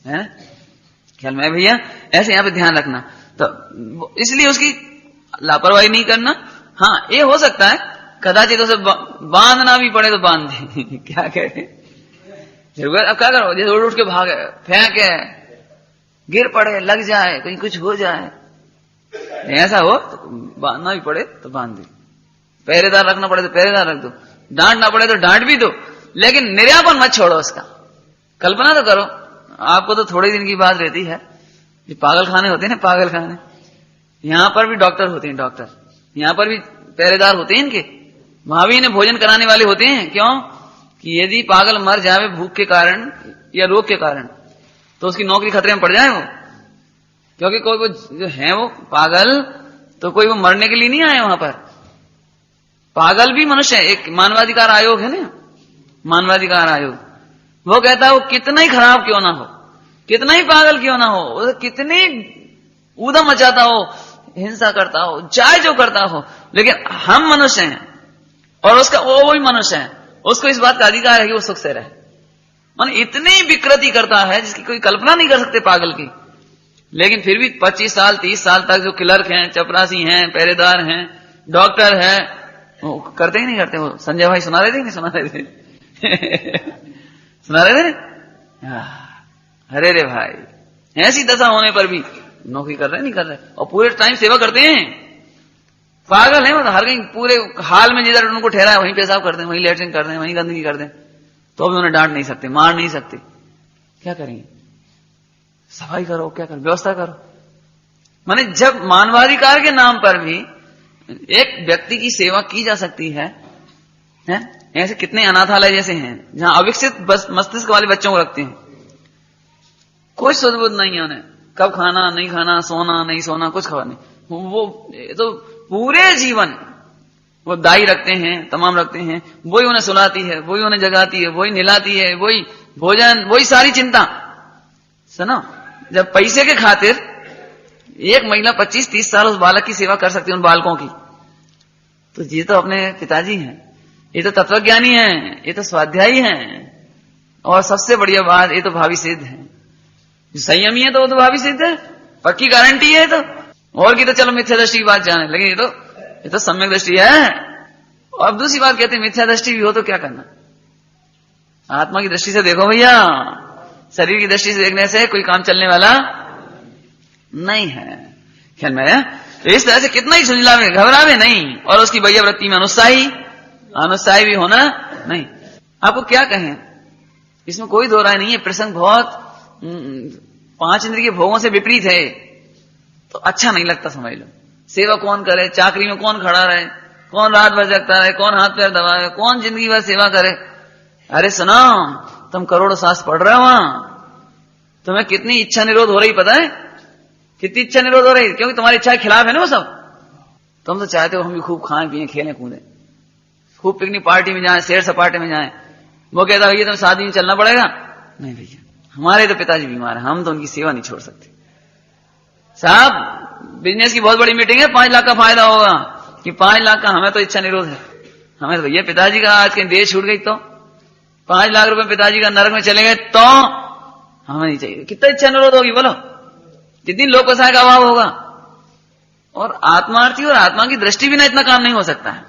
S1: है। ख्याल में भैया, ऐसे यहां पे ध्यान रखना। तो इसलिए उसकी लापरवाही नहीं करना। हाँ, ये हो सकता है कदाचित उसे बांधना भी पड़े तो बांध दे। क्या कहे, जरूरत अब क्या करो, जैसे उठ के भागे, फेंके, गिर पड़े, लग जाए, कहीं कुछ हो जाए, ऐसा हो तो बांधना भी पड़े तो बांध दे, पहरेदार रखना पड़े तो पहरेदार रख दो, डांटना पड़े तो डांट भी दो, लेकिन निर्यापन मत छोड़ो उसका। कल्पना तो करो, आपको तो थोड़े दिन की बात रहती है, ये पागल खाने होते हैं ना, पागल खाने, यहां पर भी डॉक्टर होते हैं, डॉक्टर यहां पर भी पहरेदार होते हैं इनके, वहां भी इन्हें भोजन कराने वाले होते हैं। क्यों? कि यदि पागल मर जाए भूख के कारण या रोग के कारण, तो उसकी नौकरी खतरे में पड़ जाए वो। क्योंकि कोई वो जो है वो पागल, तो कोई वो मरने के लिए नहीं आए वहां पर, पागल भी मनुष्य है। एक मानवाधिकार आयोग है ना, मानवाधिकार आयोग, वो कहता है वो कितना ही खराब क्यों ना हो, कितना ही पागल क्यों ना हो, कितनी ऊधम मचाता हो, हिंसा करता हो, चाहे जो करता हो, लेकिन हम मनुष्य हैं और उसका वो भी मनुष्य है, उसको इस बात का अधिकार है कि वो सुख से रहे। मान इतनी विकृति करता है जिसकी कोई कल्पना नहीं कर सकते पागल की, लेकिन फिर भी 25 साल 30 साल तक जो क्लर्क हैं, चपरासी हैं, पहरेदार हैं, डॉक्टर हैं, वो करते ही नहीं करते। वो संजय भाई सुना रहे थे नहीं सुना रहे थे? सुना रहे थे? अरे रे भाई, ऐसी दशा होने पर भी नौकरी कर रहे नहीं कर रहे, और पूरे टाइम सेवा करते हैं। पागल है, मतलब हर कहीं पूरे हाल में जिधर उनको ठहरा है वहीं पेशाब करते हैं, वहीं लेटरिन करते हैं, वहीं गंदगी करते हैं, तो भी उन्हें डांट नहीं सकते, मार नहीं सकते। क्या करेंगे? सफाई करो, क्या करो, व्यवस्था करो। माने जब मानवाधिकार के नाम पर भी एक व्यक्ति की सेवा की जा सकती है, ऐसे कितने अनाथालय जैसे हैं जहां अविकसित मस्तिष्क वाले बच्चों को रखते हैं, कोई सुध-बुध नहीं है उन्हें, कब खाना नहीं खाना, सोना नहीं सोना, कुछ खबर नहीं। वो तो पूरे जीवन वो दाई रखते हैं, तमाम रखते हैं, वही उन्हें सुलाती है, वही उन्हें जगाती है, वही निलाती है, वही भोजन, वही सारी चिंता। सुनो, जब पैसे के खातिर एक महिला 25-30 साल उस बालक की सेवा कर सकती है, उन बालकों की, तो ये तो अपने पिताजी हैं, ये तो तत्वज्ञानी हैं, ये तो स्वाध्यायी हैं, और सबसे बढ़िया बात, ये तो भावी सिद्ध है। संयमी है तो वो तो भावी सिद्ध है, पक्की गारंटी है। तो और की तो चलो मिथ्या दृष्टि की बात जाने, लेकिन ये तो सम्यक दृष्टि है। और दूसरी बात कहते हैं मिथ्या दृष्टि भी हो तो क्या करना, आत्मा की दृष्टि से देखो भैया, शरीर की दृष्टि से देखने से कोई काम चलने वाला नहीं है। ख्याल में है? तो इस तरह से कितना ही झुंझलावे, घबरावे नहीं, और उसकी भैया वृत्ति में अनुत्साही भी होना नहीं। आपको क्या कहें, इसमें कोई दो राय नहीं है। प्रसंग बहुत 5 इंद्रिय के भोगों से विपरीत है, तो अच्छा नहीं लगता। समझ लो, सेवा कौन करे, चाकरी में कौन खड़ा रहे, कौन रात भर जगता रहे, कौन हाथ पैर दबाए, कौन जिंदगी भर सेवा करे। अरे सुनो, तुम करोड़ों शास्त्र पढ़ रहे हो, वहां तुम्हें कितनी इच्छा निरोध हो रही, पता है कितनी इच्छा निरोध हो रही, क्योंकि तुम्हारी इच्छा के खिलाफ है ना वो सब। तुम तो चाहते हो हम भी खूब खाएं पिए, खेलें कूदें, खूब पिकनिक पार्टी में जाएं, सैर सपाटे में जाएं। वो कहता भैया तुम्हें शादी में चलना पड़ेगा। नहीं भैया, हमारे तो पिताजी बीमार है, हम तो उनकी सेवा नहीं छोड़ सकते। साहब, बिजनेस की बहुत बड़ी मीटिंग है, 5 लाख का फायदा होगा, कि 5 लाख का हमें तो इच्छा निरोध है, हमें तो भैया पिताजी का आज कहीं देह छूट गई तो 5 लाख रुपए पिताजी का नरक में चले गए तो हमें नहीं चाहिए। कितना इच्छा निरोध होगी बोलो, कितनी लोकसाय का अभाव होगा। और आत्मार्थी और आत्मा की दृष्टि बिना इतना काम नहीं हो सकता है।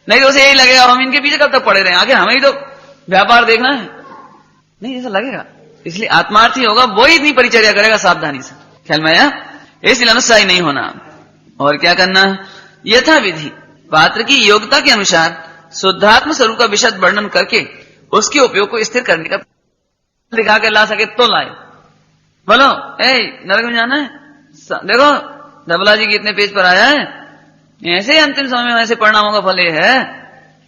S1: नहीं तो उसे यही लगेगा हम इनके पीछे कब तक पड़े रहे, आगे हमें ही तो व्यापार देखना है, नहीं ऐसा लगेगा। इसलिए आत्मार्थी होगा वो ही इतनी परिचर्या करेगा सावधानी से, ख्याल में आया। इसलिए अनुसाही नहीं होना। और क्या करना, यथा विधि पात्र की योग्यता के अनुसार शुद्धात्म स्वरूप का विशद वर्णन करके उसके उपयोग को स्थिर करने का दिखा के ला सके तो लाए। बोलो नरक में जाना है, देखो धबला जी के इतने पेज पर आया है, ऐसे ही अंतिम समय में ऐसे परिणामों का फल ये है।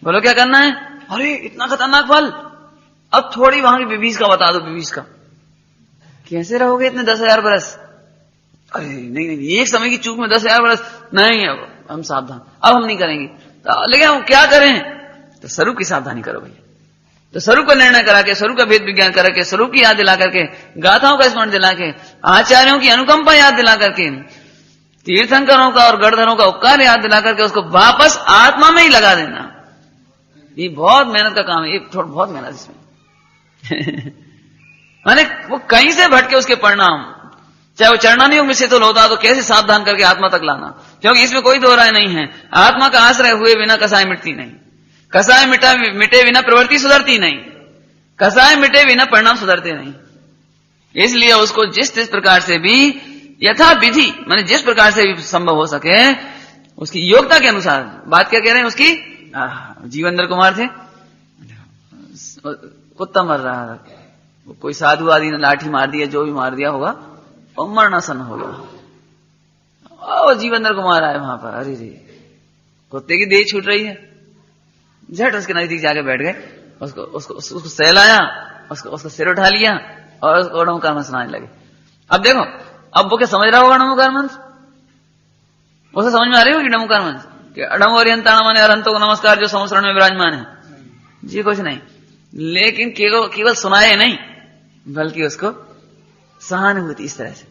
S1: बोलो क्या करना है, अरे इतना खतरनाक फल, अब थोड़ी वहां की विभीष का बता दो। विभीष का कैसे रहोगे इतने 10,000 बरस, अरे नहीं एक समय की चूक में 10,000 बरस नहीं, अब हम सावधान, अब हम नहीं करेंगे। तो लेकिन हम क्या करें, तो स्वरूप की सावधानी करो भैया। तो स्वरूप का निर्णय करा के, स्वरूप का भेद विज्ञान करा के, स्वरूप की याद दिला करके, गाथाओं का स्मरण दिला के, आचार्यों की अनुकंपा याद दिला करके, तीर्थंकरों का और गढ़धरों का उपकार याद दिला करके उसको वापस आत्मा में ही लगा देना। ये बहुत मेहनत का काम है, ये बहुत मेहनत इसमें माने वो कहीं से भटके उसके परिणाम, चाहे वो चरणानी योग में सेतुल होता तो कैसे सावधान करके आत्मा तक लाना। क्योंकि इसमें कोई दो राय नहीं है, आत्मा का आश्रय हुए बिना कसाय मिटती नहीं, कसाय मिटे बिना प्रवृत्ति सुधरती नहीं, कसाय मिटे बिना परिणाम सुधरते नहीं। इसलिए उसको जिस प्रकार से भी यथा विधि माने जिस प्रकार से भी संभव हो सके उसकी योग्यता के अनुसार। बात क्या कह रहे हैं उसकी, जीवेंद्र कुमार थे, कुत्ता मर रहा था, कोई साधु आदि ने लाठी मार दिया, जो भी मार दिया होगा, और मरणासन हो गया। और जीवेंद्र कुमार आए वहां पर, अरे रे कुत्ते की देह छूट रही है, झट उसके नजदीक जाके बैठ गए, उसको सहलाया, उसको सिर उठा लिया और उसको नमोकार मंत्र सुनाने लगे। अब देखो, अब वो क्या समझ रहा होगा नमोकार मंत्र, उसे समझ में आ रही होगी नमोकार मंत्र, अडम ओरियंताण माने अरहंतों को नमस्कार जो संवत्सरण में विराजमान है जी, कुछ नहीं। लेकिन केवल सुनाए नहीं, बल्कि उसको सहानुभूति इस तरह से,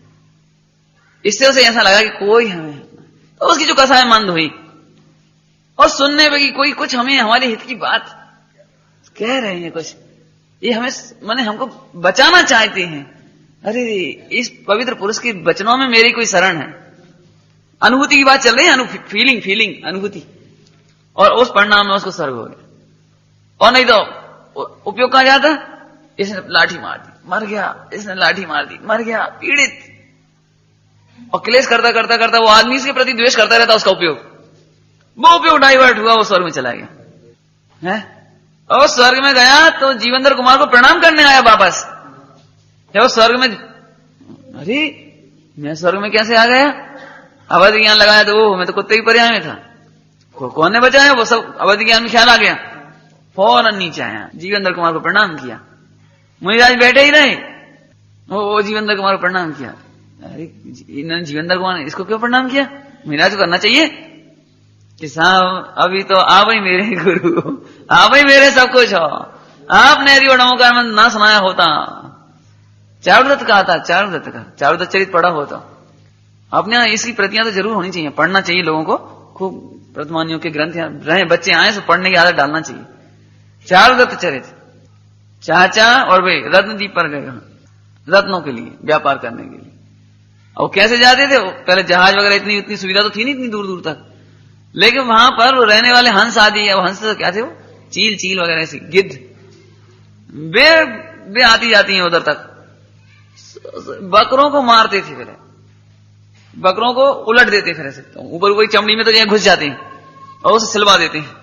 S1: इससे उसे ऐसा लगा कि कोई हमें, तो उसकी जो कसाय मंद हुई और सुनने में कि कोई कुछ हमें हमारे हित की बात कह रहे हैं, कुछ ये हमें माने हमको बचाना चाहते हैं। अरे इस पवित्र पुरुष के वचनों में मेरी कोई शरण है, अनुभूति की बात चल रही है, फीलिंग अनुभूति, और उस परिणाम में उसको स्वर्ग हो गया। और नहीं तो उपयोग कहा जाता, इसने लाठी मार दी मर गया, इसने लाठी मार दी मर गया, पीड़ित, और क्लेश करता करता करता वो आदमी इसके प्रति द्वेष करता रहता, उसका उपयोग डाइवर्ट हुआ, वो स्वर्ग में चला गया है। और स्वर्ग में गया तो जीवेंद्र कुमार को प्रणाम करने आया वापस। जब स्वर्ग में, अरे मैं स्वर्ग में कैसे आ गया, अवध ज्ञान लगाया तो वो मैं तो कुत्ते की पर्याय में था, कौन ने बचाया, वो सब अवध ज्ञान में ख्याल आ गया, फौरन नीचे आया, जीवेंद्र कुमार को प्रणाम किया। मुनिराज बैठे ही रहे, वो जीवेंद्र कुमार को प्रणाम किया। अरे इन्होंने जीवेंद्र कुमार इसको क्यों प्रणाम किया, मुनिराज को करना चाहिए कि साहब अभी तो आप ही मेरे गुरु, आप ही मेरे सब कुछ हो, आपने यदि वो नमोकार मंत्र ना सुनाया होता, चारुदत्त कहा था, चारुदत्त चरित पढ़ा होता, अपने इसकी प्रतियां तो जरूर होनी चाहिए, पढ़ना चाहिए लोगों को खूब, वर्तमानियों के ग्रंथ रहे बच्चे आए तो पढ़ने की आदत डालना चाहिए। चारुदत्त चरित, चाचा और वे रत्नदीप पर गए रत्नों के लिए, व्यापार करने के लिए। और कैसे जाते थे, पहले जहाज वगैरह इतनी सुविधा तो थी नहीं इतनी दूर दूर तक, लेकिन वहां पर वो रहने वाले हंस आदि, हंस तो क्या थे वो, चील वगैरह ऐसी गिद्ध, वे आती जाती हैं उधर तक, बकरों को मारते थे, फिर बकरों को उलट देते, फिर ऐसे ऊपर वही चमड़ी में तो जगह घुस जाते हैं और उसे सिलवा देते हैं,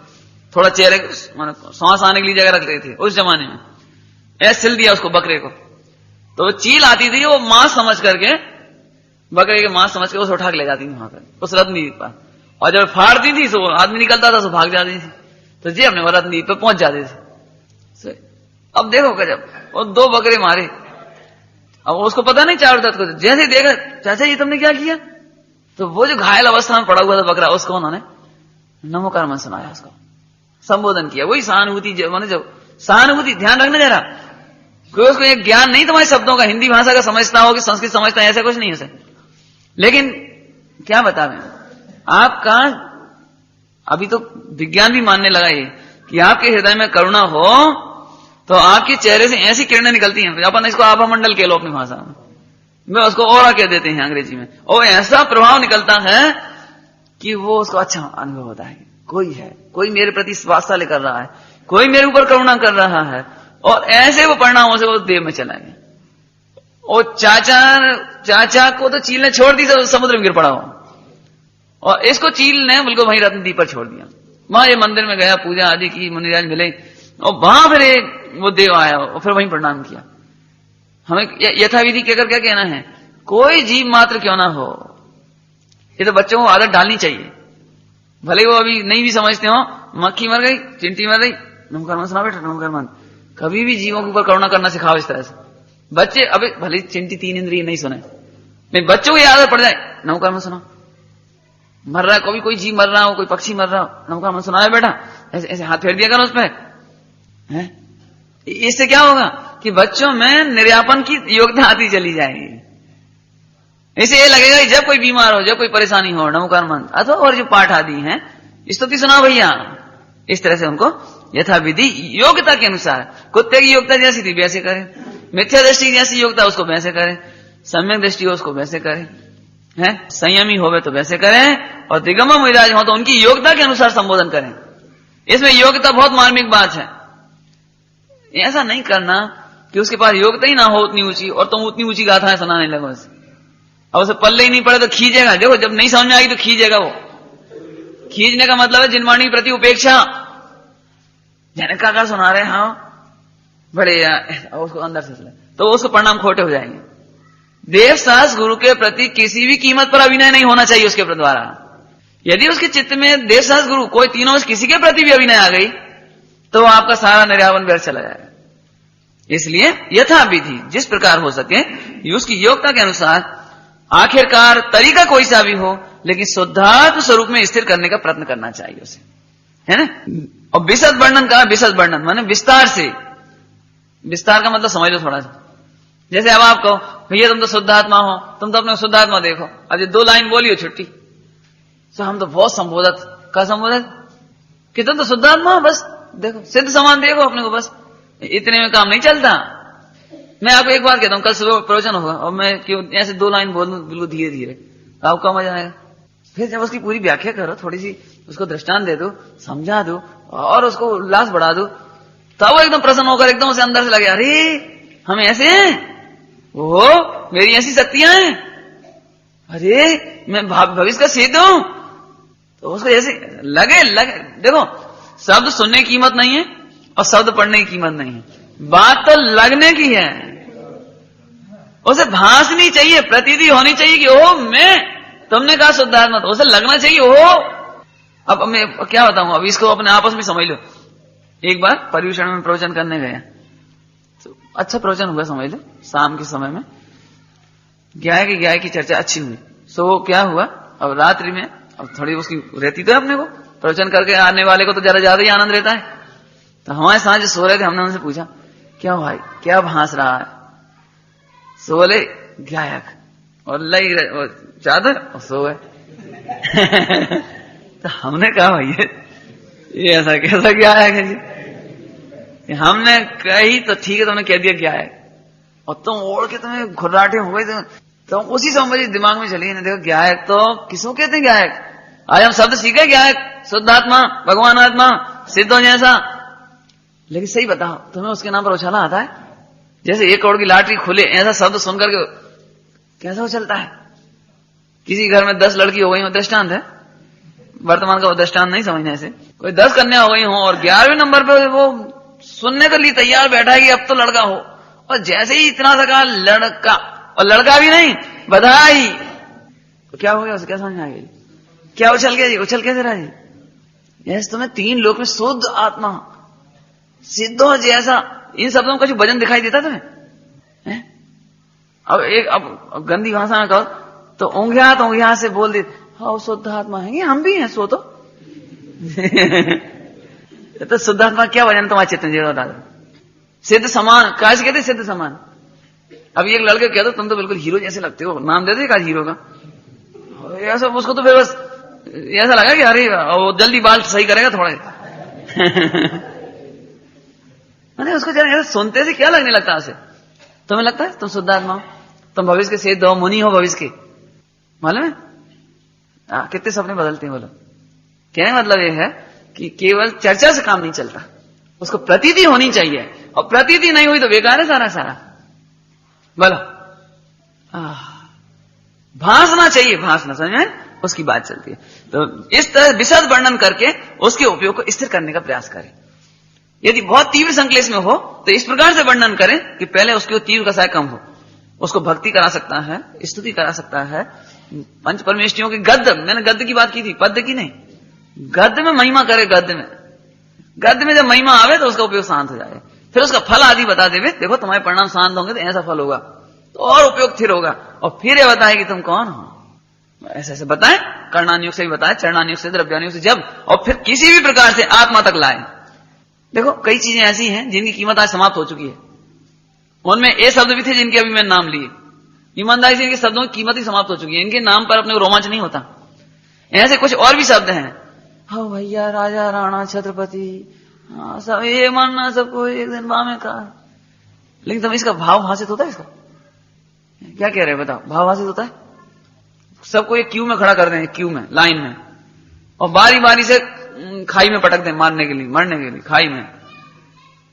S1: थोड़ा चेहरे सांस आने के लिए जगह रखते थे उस जमाने में, ऐसे सिल दिया उसको बकरे को, तो वो चील आती थी, वो मांस समझ करके, बकरे के मांस समझ के उसे उठा के ले जाती थी वहां पर उस रत्नदीप पर, और जब फाड़ती थी तो आदमी निकलता था तो भाग जाती थी, तो जी अपने रत्नदीप पर पहुंच जाते थे। अब देखो गजब, वो 2 बकरे मारे, अब उसको पता नहीं चारुदत्त को, जैसे ही देखा चाचा ये तुमने क्या किया, तो वो जो घायल अवस्था में पड़ा हुआ था बकरा, उसको उन्होंने नमोकार मंत्र सुनाया, उसको संबोधन किया। वही सहानुभूति, मैंने जब सहानुभूति, ध्यान रखना जरा, कोई उसको एक ज्ञान नहीं तुम्हारे शब्दों का, हिंदी भाषा का समझता हो कि संस्कृत समझता है, ऐसा कुछ नहीं है। लेकिन क्या बता रहे हैं, आपका अभी तो विज्ञान भी मानने लगा ये कि आपके हृदय में करुणा हो तो आपके चेहरे से ऐसी किरणें निकलती हैं, अपन इसको आभा मंडल कह लो अपनी भाषा में उसको ऑरा कह देते हैं अंग्रेजी में, और ऐसा प्रभाव निकलता है कि वो उसको अच्छा अनुभव होता है, कोई मेरे प्रति वात्सल्य कर रहा है, कोई मेरे ऊपर करुणा कर रहा है, और ऐसे वो परिणामों से वो देव में चला गया। और चाचा को तो चील ने छोड़ दी तो समुद्र में गिर पड़ा हो, और इसको चील ने बिल्कुल वहीं रत्नदीप पर छोड़ दिया। वहां ये मंदिर में गया, पूजा आदि की, मुनिराज मिले, और वहां फिर एक वो देव आया और फिर वहीं प्रणाम किया। हमें यथाविधि कहकर क्या कहना है, कोई जीव मात्र क्यों ना हो, ये तो बच्चों को आदत डालनी चाहिए, भले वो अभी नहीं भी समझते हो। मक्खी मर गई, चिंटी मर गई, नमस्कार मन सुना बेटा, नमस्कार मन। कभी भी जीवों के ऊपर करुणा करना सिखाओ इस तरह से। बच्चे अभी भले चिंटी 3 इंद्रिय नहीं सुने, नहीं बच्चों को आदत पड़ जाए, नमस्कार मन सुना, मर रहा है कोई जीव मर रहा हो, कोई पक्षी मर रहा हो, नमस्कार मन सुना है बेटा, ऐसे ऐसे हाथ फेर दिया करो उस पर। इससे क्या होगा कि बच्चों में निर्यापन की योग्यता आती चली जाएगी। इसे ये लगेगा कि जब कोई बीमार हो, जब कोई परेशानी हो, नमस्कार मन अथवा और जो पाठ आदि हैं, स्तुति सुना भैया, इस तरह से उनको यथाविधि योग्यता के अनुसार, कुत्ते की योग्यता जैसी थी वैसे करें, मिथ्या दृष्टि जैसी योग्यता उसको वैसे करें, सम्यक दृष्टि हो उसको वैसे करें, है संयमी होवे तो वैसे करें, और दिगंबर मुनिराज हो तो उनकी योग्यता के अनुसार संबोधन करें। इसमें योग्यता बहुत मार्मिक बात है। ऐसा नहीं करना कि उसके पास योग्यता ही ना हो उतनी ऊंची, और तुम उतनी ऊंची गाथाएं सुनाने लगो उसे, अब उसे पल्ले ही नहीं पड़े तो खींचेगा। देखो जब नहीं समझ में आएगी तो खींचेगा। वो खींचने का मतलब है जिनवाणी के प्रति उपेक्षा। जनक का सुना रहे हाँ बड़े उसको अंदर से तो उसको परिणाम खोटे हो जाएंगे। देवसास गुरु के प्रति किसी भी कीमत पर अभिनय नहीं होना चाहिए उसके द्वारा। यदि उसके चित्त में देवसास गुरु कोई तीनों किसी के प्रति भी अभिनय आ गई तो आपका सारा निर्यापन व्यर्थ चला जाएगा। इसलिए यथाविधि जिस प्रकार हो सके उसकी योग्यता के अनुसार, आखिरकार तरीका कोई सा भी हो, लेकिन शुद्धात्म स्वरूप में स्थिर करने का प्रयत्न करना चाहिए उसे, है ना। और विशद वर्णन का, विशद वर्णन माने विस्तार से, विस्तार का मतलब समझ लो थोड़ा सा। जैसे अब आप कहो भैया तुम तो शुद्धात्मा हो, तुम तो अपने शुद्धात्मा देखो, अब ये 2 लाइन बोली हो छुट्टी, तो हम तो बहुत संबोधत का संबोधत कि तुम तो शुद्धात्मा हो, बस देखो सिद्ध समान देखो अपने को, बस इतने में काम नहीं चलता। मैं आपको एक बात कहता हूँ, कल सुबह प्रवचन होगा और मैं क्यों ऐसे 2 लाइन बोल दूं बिल्कुल धीरे धीरे, तो आपका मजा आएगा। फिर जब उसकी पूरी व्याख्या करो, थोड़ी सी उसको दृष्टांत दे दो, समझा दो और उसको उल्लास बढ़ा दो, तब वो एकदम प्रसन्न होकर एकदम उसे अंदर से लगे अरे हम ऐसे हैं, वो मेरी ऐसी शक्तियां हैं, अरे मैं भविष्य का सिद्ध हूं, तो उसको ऐसे लगे। देखो शब्द सुनने की कीमत नहीं है और शब्द पढ़ने की कीमत नहीं है, बात तो लगने की है। उसे भासनी चाहिए, प्रतीति होनी चाहिए कि ओह मैं, तुमने कहा शुद्धात्मा, तो उसे लगना चाहिए ओह। अब मैं क्या बताऊं, अब इसको अपने आपस में समझ लो। एक बार पर्यूषण में प्रवचन करने गया, तो अच्छा प्रवचन हुआ समझ लो, शाम के समय में गाय की चर्चा अच्छी हुई। सो क्या हुआ, अब रात्रि में अब थोड़ी उसकी रहती तो है अपने को, प्रवचन करके आने वाले को तो जरा ज्यादा ही आनंद रहता है। तो हमारे साथ जो सो रहे थे, हमने उनसे पूछा क्या भाई क्या भांस रहा है, सो बोले गायक, और लई चादर और सो गए। तो हमने कहा भैया ये ऐसा कैसा गायक है जी, हमने कही तो ठीक है, तुमने कह दिया गायक, और तुम ओढ़ के तुम्हें घुर्राटे हो गए, तो उसी समय दिमाग में चली, देखो गायक तो किसको कहते हैं गायक, आज हम शब्द सीखे गायक, शुद्धात्मा, भगवान आत्मा, सिद्धों जैसा। लेकिन सही बताओ तुम्हें उसके नाम पर उछाला आता है? जैसे 1 करोड़ की लॉटरी खुले, ऐसा शब्द सुनकर के कैसा हो चलता है? किसी घर में 10 लड़की हो गई हो, दृष्टांत है, वर्तमान का वो दृष्टांत नहीं समझने से, कोई 10 कन्या हो गई हो और 11वें नंबर पे वो सुनने के लिए तैयार बैठा है कि अब तो लड़का हो, और जैसे ही इतना सा कहा लड़का, और लड़का भी नहीं बधाई, तो क्या हो गया उसे, क्या समझ में आ गया, क्या उछल गया जी, उछल कैसे रहा जी? यस तुम्हें 3 लोक में शुद्ध आत्मा, सिद्धों जैसा, इन शब्दों का जो वजन दिखाई देता तुम्हें? अब गंदी भाषा में कहो तो ऊंघिया से बोल दे, हाँ शुद्ध आत्मा है, हम भी हैं, सो तो। तो शुद्ध आत्मा क्या वजन तुम्हारे चित्त में बता दो। सिद्ध समान कैसे कहते, सिद्ध समान। अब एक लड़के कहते तुम तो बिल्कुल हीरो जैसे लगते हो, नाम दे दे का हीरो का, ऐसा उसको तो फिर बस ऐसा लगा कि अरे वो जल्दी बाल सही करेगा थोड़े। मैंने उसको जरा सुनते से क्या लगने लगता है उसे? तुम्हें लगता है तुम शुद्ध आत्मा हो, तुम भविष्य के सेठ हो, मुनि हो भविष्य के, मालूम है? कितने सपने बदलते हैं बोलो। कहने का मतलब ये है कि केवल चर्चा से काम नहीं चलता, उसको प्रतीति होनी चाहिए, और प्रतीति नहीं हुई तो बेकार है सारा सारा। बोलो भासना चाहिए, भासना, समझ में? उसकी बात चलती है। तो इस तरह विशद वर्णन करके उसके उपयोग को स्थिर करने का प्रयास करें। यदि बहुत तीव्र संक्लेश में हो तो इस प्रकार से वर्णन करें कि पहले उसकी तीव्र कसाय कम हो, उसको भक्ति करा सकता है, स्तुति करा सकता है, पंच परमेष्टियों की गद्य, मैंने गद्य की बात की थी, पद्य की नहीं, गद्य में महिमा करे, गद्य में जब महिमा आवे तो उसका उपयोग शांत हो जाए, फिर उसका फल आदि बता देवे, देखो तुम्हारे परिणाम शांत होंगे तो ऐसा फल होगा, तो और उपयोग स्थिर होगा, और फिर ये बताए कि तुम कौन हो, ऐसे ऐसे बताएं, कर्णानुयोग से भी बताएं, चरणानुयोग से, द्रव्यानुयोग से, जब, और फिर किसी भी प्रकार से आत्मा तक लाए। देखो कई चीजें ऐसी हैं जिनकी कीमत आज समाप्त हो चुकी है, उनमें ये शब्द भी थे जिनके अभी मैंने नाम लिए, ईमानदारी से इनके शब्दों की कीमत ही समाप्त हो चुकी है, इनके नाम पर अपने को रोमांच नहीं होता। ऐसे कुछ और भी शब्द हैं, हाँ भैया, राजा, राणा, छत्रपति, हाँ सब ये मानना सबको एक दिन में कहा, लेकिन तुम इसका भाव भाषित होता है, इसका क्या कह रहे हैं बताओ, भाव भाषित होता है? सबको एक क्यू में खड़ा कर दें, क्यू में, लाइन में, और बारी बारी से खाई में पटक दें, मारने के लिए, मरने के लिए खाई में।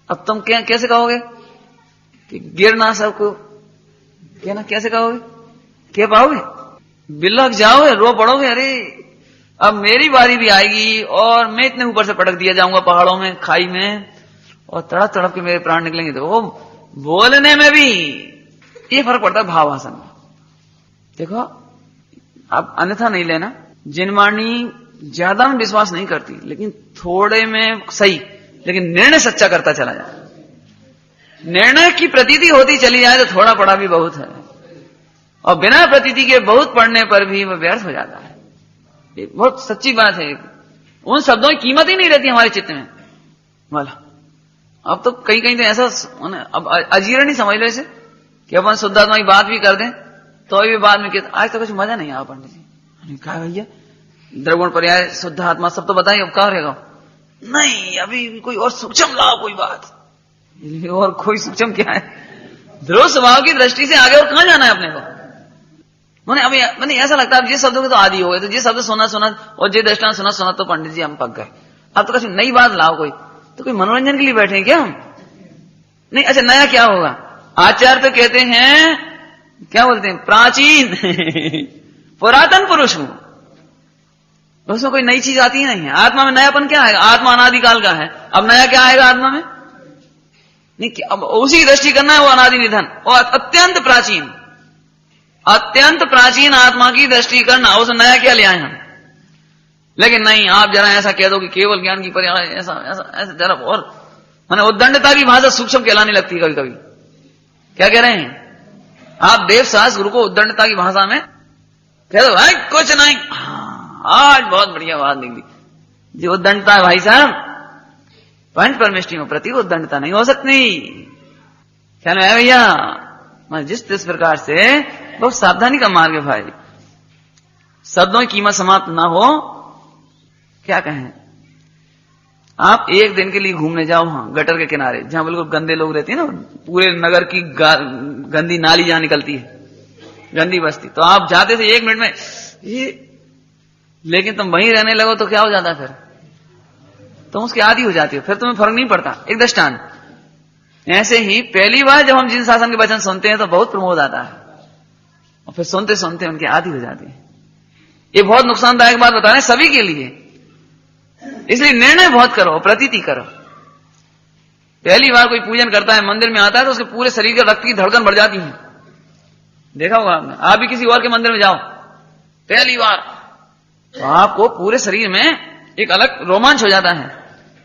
S1: अब तुम कैसे कहोगे कि गिरना सबको, क्या ना, कैसे कहोगे, कह पाओगे? बिलख जाओगे, रो पड़ोगे, अरे अब मेरी बारी भी आएगी और मैं इतने ऊपर से पटक दिया जाऊंगा पहाड़ों में, खाई में, और तड़प तड़प के मेरे प्राण निकलेंगे। तो वो बोलने में भी ये फर्क पड़ता है भावभाषण में। देखो आप अन्यथा नहीं लेना, जिनवाणी ज्यादा में विश्वास नहीं करती, लेकिन थोड़े में सही, लेकिन निर्णय सच्चा करता चला जाए, निर्णय की प्रतीति होती चली जाए तो थोड़ा पड़ा भी बहुत है, और बिना प्रतीति के बहुत पढ़ने पर भी वह व्यर्थ हो जाता है। ये बहुत सच्ची बात है, उन शब्दों की कीमत ही नहीं रहती हमारे चित्त में। बोला अब तो कहीं कहीं तो ऐसा, अब अजीर्ण ही समझ लो इसे, कि अपन शुद्धात्मा की बात भी कर दें तो भी बाद में कहते आज तो कुछ मजा नहीं आया पंडित जी। कहा भैया द्रगुण पर्याय शुद्ध आत्मा सब तो बताइए, अब कहा रहेगा? नहीं अभी कोई और सूक्ष्म लाओ कोई बात। और कोई सूक्ष्म क्या है? ध्रुव स्वभाव की दृष्टि से आगे और कहां जाना है अपने को? मैंने ऐसा लगता है अब जिस शब्दों के तो आदि हो गए, तो जिस शब्द सुना और जे दृष्टांत सुना तो पंडित जी हम पक गए। अब तो कुछ नई बात लाओ कोई, तो कोई मनोरंजन के लिए बैठे हैं क्या हम? नहीं, अच्छा नया क्या होगा? आचार्य तो कहते हैं, क्या बोलते हैं, प्राचीन पुरातन पुरुष हूं, उसमें कोई नई चीज आती ही नहीं है। आत्मा में नयापन क्या आएगा? आत्मा अनादिकाल का है, अब नया क्या आएगा आत्मा में? नहीं, अब उसी दृष्टि करना है, वो अनादि निधन और अत्यंत प्राचीन आत्मा की दृष्टि करना, उसे नया क्या ले आए हम? लेकिन नहीं, आप जरा ऐसा कह दो कि केवल ज्ञान की पर्याय, ऐसा जरा और माने उद्दंडता की भाषा सूक्ष्म कहलाने लगती है कभी कभी। क्या कह रहे हैं आप? देवसास गुरु को उद्दंडता की भाषा में कह दो भाई कुछ नहीं, आज बहुत बढ़िया बात निकली। जो उद्दंडता है भाई साहब, पंच परमेष्टियों प्रति उद्दंडता नहीं हो सकती। क्या है भैया? मैं जिस प्रकार से बहुत सावधानी का मार्ग है भाई, शब्दों की कीमत समाप्त ना हो। क्या कहें, आप एक दिन के लिए घूमने जाओ वहां गटर के किनारे, जहां बिल्कुल गंदे लोग रहते हैं ना, पूरे नगर की गंदी नाली जहां निकलती है, गंदी बस्ती, तो आप जाते थे 1 मिनट में ये, लेकिन तुम वहीं रहने लगो तो क्या हो जाता है? फिर तुम उसके आदी हो जाती हो, फिर तुम्हें फर्क नहीं पड़ता। एक दृष्टांत ऐसे ही, पहली बार जब हम जिन शासन के वचन सुनते हैं तो बहुत प्रमोद आता है, और फिर सुनते सुनते उनके आदी हो जाते हैं। ये बहुत नुकसानदायक बात बता रहे हैं सभी के लिए, इसलिए निर्णय बहुत करो, प्रतीति करो। पहली बार कोई पूजन करता है, मंदिर में आता है, तो उसके पूरे शरीर के रक्त की धड़कन बढ़ जाती है। देखा होगा आपने, आप भी किसी और के मंदिर में जाओ पहली बार, तो आपको पूरे शरीर में एक अलग रोमांच हो जाता है।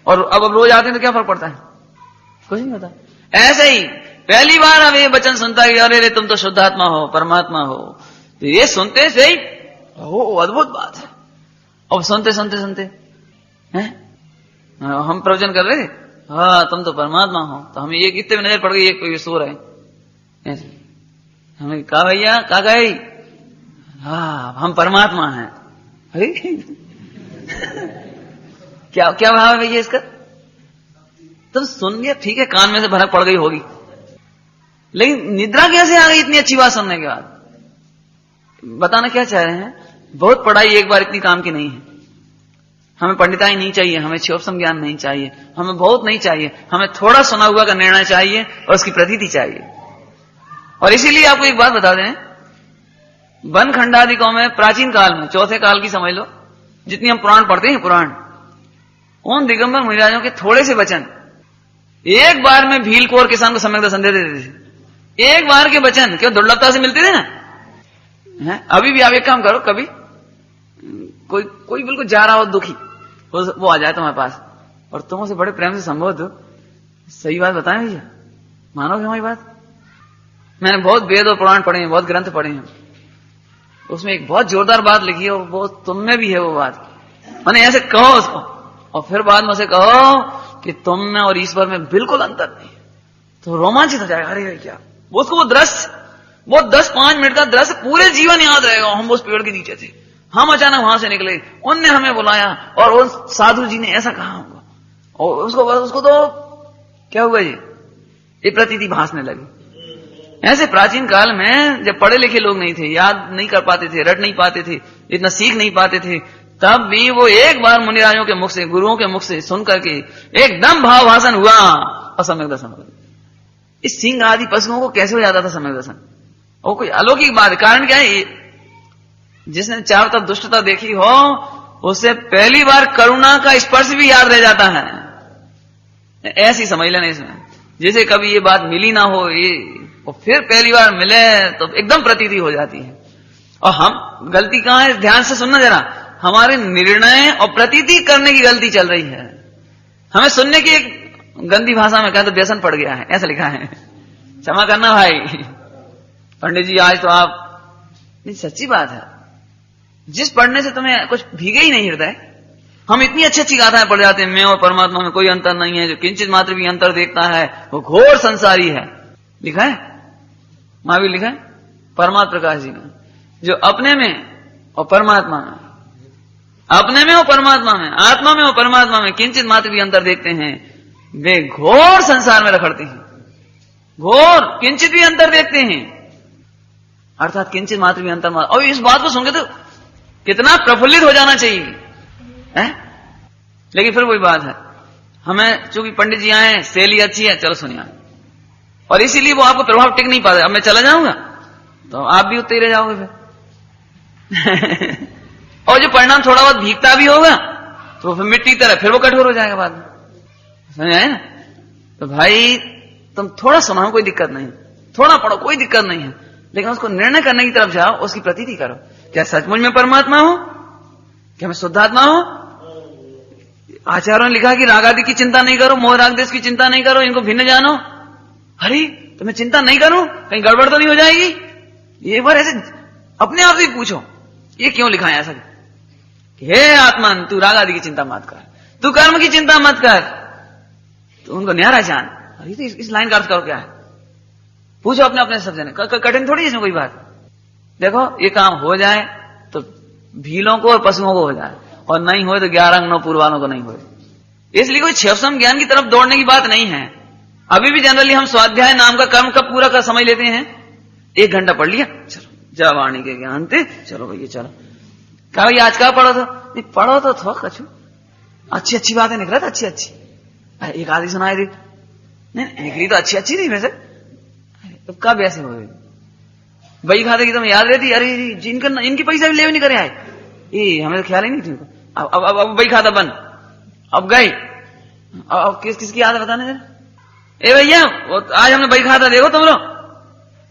S1: और अब रोज आते हैं तो क्या फर्क पड़ता है? कुछ नहीं होता। ऐसे ही पहली बार हम ये वचन सुनता है कि अरे तुम तो शुद्ध आत्मा हो, परमात्मा हो, तो ये सुनते से ही अद्भुत बात है। अब सुनते सुनते सुनते हैं, हम प्रवचन कर रहे थे, हाँ तुम तो परमात्मा हो, तो हमें एक इतने में नजर पड़ गई, एक कोई सो रहे, हमें कहा भैया कहा गए, हाँ हम परमात्मा हैं। अरे क्या क्या भाव है भैया इसका? तुम सुन लिया ठीक है, कान में से भनक पड़ गई होगी, लेकिन निद्रा कैसे आ गई इतनी अच्छी बात सुनने के बाद? बताना क्या चाह रहे हैं, बहुत पढ़ाई एक बार इतनी काम की नहीं है। हमें पंडिताई नहीं चाहिए, हमें क्षोभसम ज्ञान नहीं चाहिए, हमें बहुत नहीं चाहिए, हमें थोड़ा सुना हुआ का निर्णय चाहिए और उसकी प्रतीति चाहिए। और इसीलिए आपको एक बात बता दें, वन खंडादिकों में प्राचीन काल में, चौथे काल की समझ लो, जितनी हम पुराण पढ़ते हैं पुराण, उन दिगंबर मुनिराजों के थोड़े से वचन एक बार में भील को और किसान को सम्यक दर्शन दे देते थे। एक बार के वचन क्यों दुर्लभता से मिलते थे ना है? अभी भी आप एक काम करो, कभी कोई बिल्कुल जा रहा हो दुखी, वो आ जाए तुम्हारे पास और तुम उसे बड़े प्रेम से संबोध दो, सही बात बताएं भैया, मानोगे हमारी बात? मैंने बहुत वेद और पुराण पढ़े हैं, बहुत ग्रंथ पढ़े हैं, उसमें एक बहुत जोरदार बात लिखी है, वो तुम में भी है वो बात। मैंने ऐसे कहो उसको और फिर बाद में उसे कहो कि तुम में और ईश्वर में बिल्कुल अंतर नहीं, तो रोमांचित हो जाएगा। अरे क्या वो उसको वो दृश्य, वो 10-5 मिनट का दृश्य पूरे जीवन याद रहेगा। हम उस पेड़ के नीचे थे, हम अचानक वहां से निकले, उनने हमें बुलाया और उन साधु जी ने ऐसा कहा होगा, और उसको तो क्या हुआ जी, ये प्रतीति भासने लगी। ऐसे प्राचीन काल में जब पढ़े लिखे लोग नहीं थे, याद नहीं कर पाते थे, रट नहीं पाते थे, इतना सीख नहीं पाते थे, तब भी वो एक बार मुनिराजों के मुख से, गुरुओं के मुख से सुन करके एकदम भाव भाषण हुआ और सम्यक दर्शन हो। इस सिंह आदि पशुओं को कैसे हो जाता था सम्यक दर्शन? और कोई अलौकिक बात, कारण क्या है? जिसने चारों तरफ दुष्टता देखी हो उसे पहली बार करुणा का स्पर्श भी याद रह जाता है। ऐसी समझ लेना इसमें, जैसे कभी ये बात मिली ना हो, ये और फिर पहली बार मिले तो एकदम प्रतीति हो जाती है। और हम गलती कहां है, ध्यान से सुनना जरा, हमारे निर्णय और प्रतीति करने की गलती चल रही है। हमें सुनने की एक गंदी भाषा में कहा तो व्यसन पड़ गया है, ऐसा लिखा है, क्षमा करना भाई पंडित जी, आज तो आप नहीं, सच्ची बात है, जिस पढ़ने से तुम्हें कुछ भीगे ही नहीं हृदय। हम इतनी अच्छी अच्छी गाथाएं पढ़ जाते हैं, मैं और परमात्मा में कोई अंतर नहीं है, जो किंचित मात्र भी अंतर देखता है वो घोर संसारी है, लिखा है महावीर, लिखा है परमात्मा प्रकाश जी ने, जो अपने में और परमात्मा में, अपने में और परमात्मा में, आत्मा में और परमात्मा में किंचित मात्र भी अंतर देखते हैं, वे घोर संसार में रखड़ते हैं। घोर किंचित भी अंतर देखते हैं, अर्थात किंचित मात्र भी अंतर। और इस बात को सुनकर तो कितना प्रफुल्लित हो जाना चाहिए है? लेकिन फिर वही बात है, हमें चूंकि पंडित जी आए, शैली अच्छी है, चलो सुनिए, और इसीलिए वो आपको प्रभाव टिक नहीं पाता। अब मैं चला जाऊंगा तो आप भी उत्ते रह जाओगे फिर और जो परिणाम थोड़ा बहुत भीगता भी होगा तो फिर मिट्टी की तरह फिर वो कठोर हो जाएगा बाद में, समझ आए ना? तो भाई तुम थोड़ा सुनाओ, कोई दिक्कत नहीं, थोड़ा पढ़ो, कोई दिक्कत नहीं है, लेकिन उसको निर्णय करने की तरफ जाओ, उसकी प्रतीति करो। क्या सचमुच में परमात्मा हो? क्या मैं शुद्धात्मा हूं? आचार्यों ने लिखा कि राग आदि की चिंता नहीं करो, मोह राग देश की चिंता नहीं करो, इनको भिन्न जानो। अरे तो मैं चिंता नहीं करूं, कहीं गड़बड़ तो नहीं हो जाएगी? एक बार ऐसे अपने आप से पूछो, ये क्यों लिखा है ऐसा? हे आत्मान, तू राग आदि की चिंता मत कर, तू कर्म की चिंता मत कर, तो उनको न्यारा जान। अरे तो इस लाइन का अर्थ करो क्या है? पूछो अपने अपने सब जने, कठिन थोड़ी इसमें कोई बात। देखो ये काम हो जाए तो भीलों को और पशुओं को हो जाए, और नहीं हो तो 11 अंग 9 पूर्व वालों को नहीं हो। इसलिए कोई क्षेपसम ज्ञान की तरफ दौड़ने की बात नहीं है। अभी भी जनरली हम स्वाध्याय नाम का कर्म कब पूरा कर समझ लेते हैं, 1 घंटा पढ़ लिया, चलो जा वाणी के ज्ञान थे, चलो भैया चलो। कहा भैया आज क्या पढ़ो? तो नहीं पढ़ो तो थोड़ा कछु अच्छी अच्छी बातें निकला था, अच्छी अच्छी एक आधी सुनाई दी, नहीं निकली तो अच्छी अच्छी नहीं वैसे। तो कब ऐसे हो गए? वही खाते की तुम्हें याद रहती, अरे जिनका इनकी पैसा भी ले नहीं करे आए, ये हमें तो ख्याल ही नहीं थी। अब वही खाता बंद, अब गए, अब किसकी याद है बताने जरा? ए भैया आज हमने वही खाता, देखो तुम लोग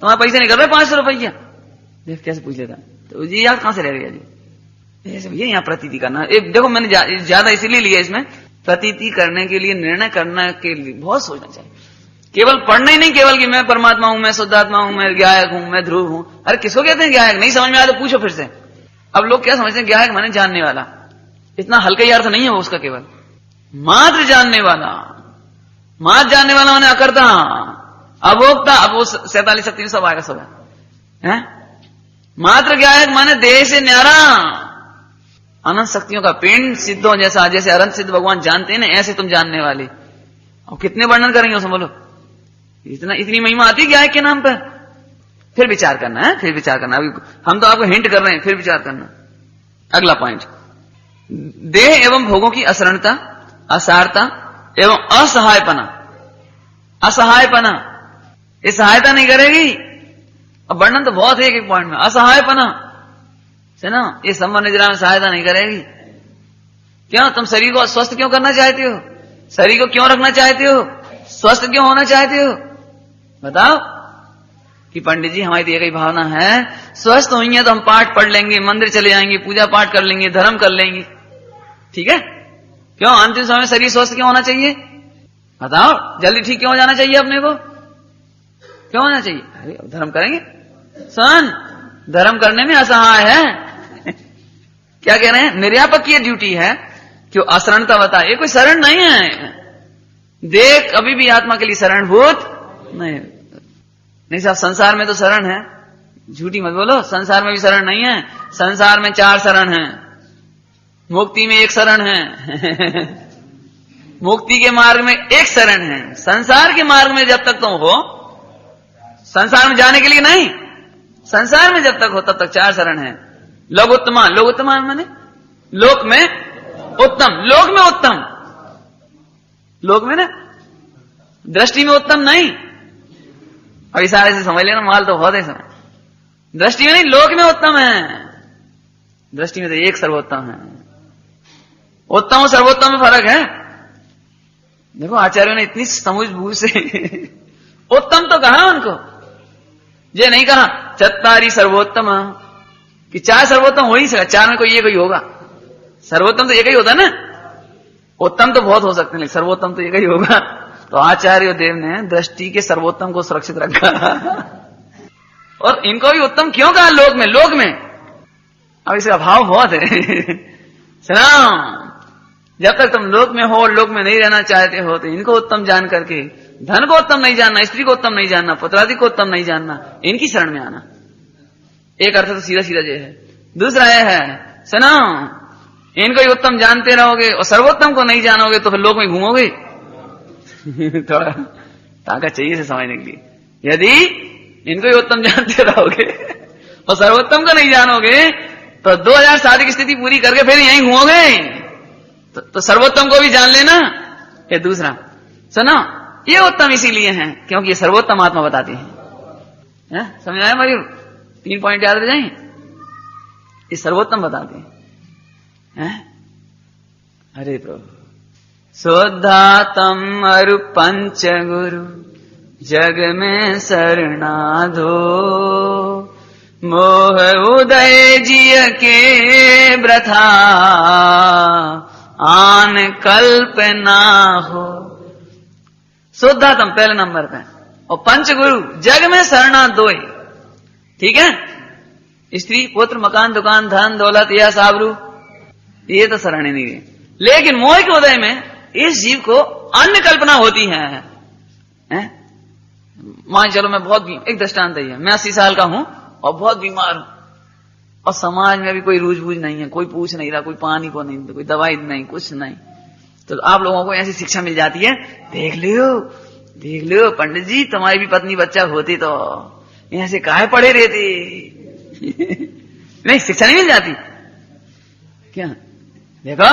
S1: तुम्हारे पैसे निकल रहे 500 रुपया, देख कैसे पूछ लेता। तो जी याद कहां से रह गया जी? ऐसे भैया यहाँ प्रतीति करना, देखो मैंने ज्यादा इसीलिए लिया इसमें, प्रतीति करने के लिए, निर्णय करने के लिए बहुत सोचना चाहिए। केवल पढ़ना ही नहीं, केवल कि मैं परमात्मा हूं, मैं शुद्धात्मा हूं, मैं ज्ञायक हूं, मैं ध्रुव हूं। अरे किसको कहते हैं ज्ञायक? नहीं समझ में आया तो पूछो फिर से। अब लोग क्या समझते हैं ज्ञायक माने जानने वाला, इतना हल्का ही अर्थ नहीं है उसका, केवल मात्र जानने वाला। मात्र जानने वाला माने अकर्ता, अभोक्ता, अब वो 47 शक्ति में सब आएगा, सब है। मात्र ज्ञायक माने देह से न्यारा, अनंत शक्तियों का पिंड सिद्धों जैसा, जैसे अनंत सिद्ध भगवान जानते हैं ना, ऐसे तुम जानने वाले। और कितने वर्णन करेंगे उसमें, बोलो इतनी महिमा आती है गायक के नाम पर। फिर विचार करना है, फिर विचार करना। अभी हम तो आपको हिंट कर रहे हैं, फिर विचार करना। अगला पॉइंट, देह एवं भोगों की असरणता, असारता एवं असहायपना। असहायपना, ये सहायता नहीं करेगी। अब वर्णन तो बहुत है एक पॉइंट में। असहायपना है ना, ये संबंध निद्रा में सहायता नहीं करेगी। क्यों? तुम शरीर को स्वस्थ क्यों करना चाहते हो? शरीर को क्यों रखना चाहते हो? स्वस्थ क्यों होना चाहते हो? बताओ। कि पंडित जी हमारी तो एक ही भावना है, स्वस्थ होंगे तो हम पाठ पढ़ लेंगे, मंदिर चले जाएंगे, पूजा पाठ कर लेंगे, धर्म कर लेंगे। ठीक है, क्यों अंतिम समय में शरीर स्वस्थ क्यों होना चाहिए? बताओ, जल्दी ठीक क्यों हो जाना चाहिए अपने को? क्यों होना चाहिए? अरे धर्म करेंगे। सन धर्म करने में असहाय है। क्या कह रहे हैं? निर्यापक की ड्यूटी है कि अशरणता बताए। ये कोई शरण नहीं है। देख कभी भी आत्मा के लिए शरणभूत नहीं साहब। संसार में तो शरण है, झूठी मत बोलो। संसार में भी शरण नहीं है। संसार में 4 शरण है, मुक्ति में 1 शरण है। मुक्ति के मार्ग में 1 शरण है। संसार के मार्ग में जब तक तुम हो, संसार में जाने के लिए नहीं, संसार में जब तक हो तब तक 4 शरण है। लोकोत्तमा, लोकोत्तमा माने लोक में उत्तम, लोक में उत्तम, लोक में ना दृष्टि में उत्तम नहीं। अब इशारे से समझ लेना, माल तो बहुत है समय। दृष्टि में नहीं, लोक में उत्तम है। दृष्टि में तो एक सर्वोत्तम है। उत्तम और सर्वोत्तम में फर्क है। देखो आचार्यों ने इतनी समझ बूझ से उत्तम तो कहा उनको, ये नहीं कहा चत्तारी सर्वोत्तम, कि 4 सर्वोत्तम हो ही सका। 4 में कोई एक ही होगा। सर्वोत्तम तो एक ही होता ना। उत्तम तो बहुत हो सकते हैं, लेकिन सर्वोत्तम तो एक ही होगा। तो आचार्य देव ने दृष्टि के सर्वोत्तम को सुरक्षित रखा। और इनको भी उत्तम क्यों कहा? लोक में, लोक में। अब इसका भाव बहुत है। सलाम, जब तक तुम लोक में हो, लोक में नहीं रहना चाहते हो, तो इनको उत्तम जान करके, धन को उत्तम नहीं जानना, स्त्री को उत्तम नहीं जानना, पुत्रादि को उत्तम नहीं जानना, इनकी शरण में आना। एक अर्थ तो सीधा सीधा ये है। दूसरा यह है, सुनो, इनको ही उत्तम जानते रहोगे और सर्वोत्तम को नहीं जानोगे तो फिर लोक में घूमोगे। थोड़ा ताकत चाहिए इसे समझने के लिए। यदि इनको ही उत्तम जानते रहोगे और सर्वोत्तम को नहीं जानोगे तो 2000 शादी की स्थिति पूरी करके फिर यहीं घूमोगे। तो सर्वोत्तम को भी जान लेना। ये दूसरा, सुनो, ये उत्तम इसीलिए है क्योंकि ये सर्वोत्तम आत्मा बताते हैं। समझ आया मयूर? 3 पॉइंट याद रह जाए। ये सर्वोत्तम बताते हैं। अरे प्रभु, शुद्धातम अरु पंच गुरु जग में शरणाधो, मोह उदय जिय के व्रथा आन कल्प ना हो। शुद्धातम पहले नंबर पे, और पंच गुरु जग में शरणा दो। ठीक है, स्त्री पुत्र मकान दुकान धन दौलत या साबरू, ये तो शरण नहीं है। लेकिन मोह के उदय में इस जीव को अन्य कल्पना होती है। मान चलो मैं बहुत, एक दृष्टांत है, मैं 80 साल का हूं और बहुत बीमार हूं, और समाज में भी कोई रूझबूझ नहीं है, कोई पूछ नहीं रहा, कोई पानी को नहीं, कोई दवाई नहीं, कुछ नहीं। तो आप लोगों को ऐसी शिक्षा मिल जाती है, देख लियो पंडित जी, तुम्हारी भी पत्नी बच्चा होती तो ऐसे काहे पड़े रहते। नहीं, शिक्षा नहीं मिल जाती क्या? देखो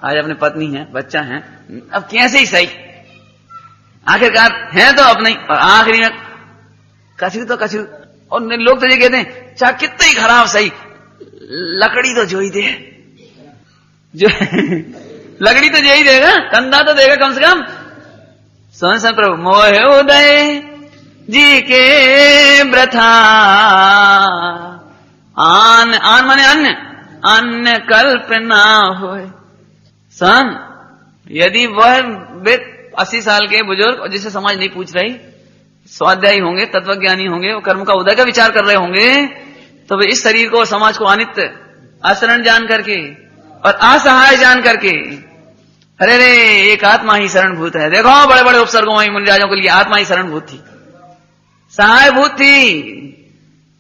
S1: आज अपने पत्नी है, बच्चा है, अब कैसे ही सही, आखिरकार है तो अपने, और आखिरी में कछु तो कछु। और लोग तो ये कहते हैं चाहे कितना ही खराब सही, लकड़ी तो जो ही दे, जो लकड़ी तो जो ही देगा, कंधा तो देगा कम से कम। सुन प्रभु, मोह उदय जी के व्रथा आन माने अन्य, अन्य कल्प ना होए। सन, यदि वह 80 साल के बुजुर्ग और जिसे समाज नहीं पूछ रही, स्वाध्यायी होंगे, तत्वज्ञानी होंगे, वो कर्म का उदय का विचार कर रहे होंगे, तो वे इस शरीर को और समाज को अनित्य, अशरण जान करके और असहाय जान करके, अरे रे एक आत्मा ही शरणभूत है। देखो बड़े बड़े उपसर्गों में मुनिराजों के लिए आत्मा ही शरणभूत थी, सहायभूत थी,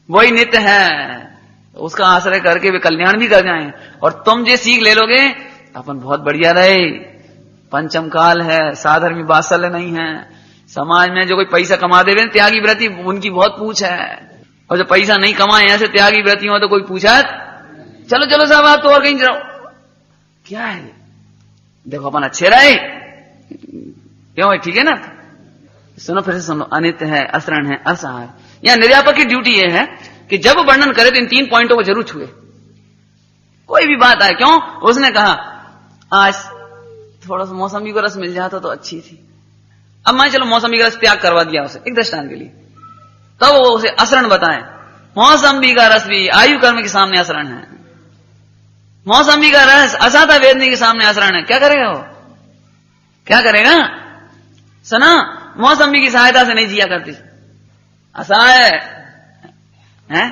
S1: वही नित्य है, उसका आश्रय करके वे कल्याण भी कर जाएं। और तुम जे सीख ले लोगे अपन बहुत बढ़िया रहे। पंचम काल है, साधर्मी वात्सल्य नहीं है। समाज में जो कोई पैसा कमा दे त्यागी व्रति, उनकी बहुत पूछ है। और जो पैसा नहीं कमाए ऐसे त्यागी व्रति हो तो कोई पूछा चलो चलो साहब आप तो और कहीं जाओ। क्या है देखो अपन अच्छे रहे क्यों है, ठीक है ना। सुनो फिर से सुनो, अनित्य है, असरण है, असहाय। यहां निर्यापक की ड्यूटी ये है कि जब वर्णन करे तो इन 3 पॉइंटों को जरूर छुए। कोई भी बात आए, क्यों उसने कहा आज थोड़ा सा मौसमी को रस मिल जाता तो अच्छी थी। अब मैं चलो मौसमी का रस त्याग करवा दिया उसे एक दृष्टांत के लिए, तब तो वो उसे असरण बताए। मौसमी का रस भी आयु कर्म के सामने असरण है। मौसमी का रस असाता वेदनी के सामने असरण है। क्या करेगा वो, क्या करेगा? सुना, मौसमी की सहायता से नहीं जिया करती, असहाय है।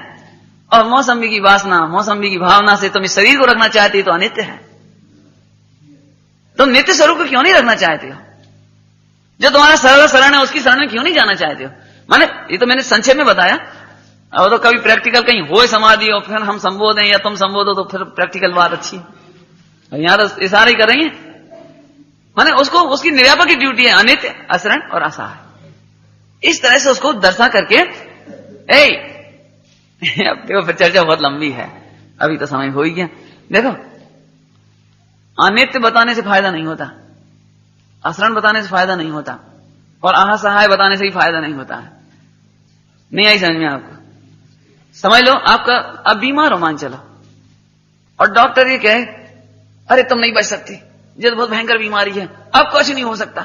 S1: और मौसमी की वासना, मौसमी की भावना से तुम इस शरीर को रखना चाहती तो अनित्य है। तुम नित्य स्वरूप को क्यों नहीं रखना चाहते हो? जो तुम्हारा सरल शरण है उसकी शरण में क्यों नहीं जाना चाहते हो? माने ये तो मैंने संक्षेप में बताया, और तो कभी प्रैक्टिकल कहीं हो समाधि और फिर हम संबोधें या तुम संबोधो तो फिर प्रैक्टिकल बात अच्छी है। यहां तो इशारा ही कर रही है। माने उसको उसकी निर्यापक की ड्यूटी है अनित्य, असरण और असहाय। इस तरह से उसको दर्शा करके अब देखो फिर चर्चा बहुत लंबी है, अभी तो समय हो ही गया। देखो अनित्य बताने से फायदा नहीं होता, असरण बताने से फायदा नहीं होता, और असहाय बताने से भी फायदा नहीं होता है। नहीं आई समझ में आपको? समझ लो आपका अब बीमार हो मान चलो, और डॉक्टर ये कहे अरे तुम नहीं बच सकती, ये तो बहुत भयंकर बीमारी है, अब कुछ नहीं हो सकता।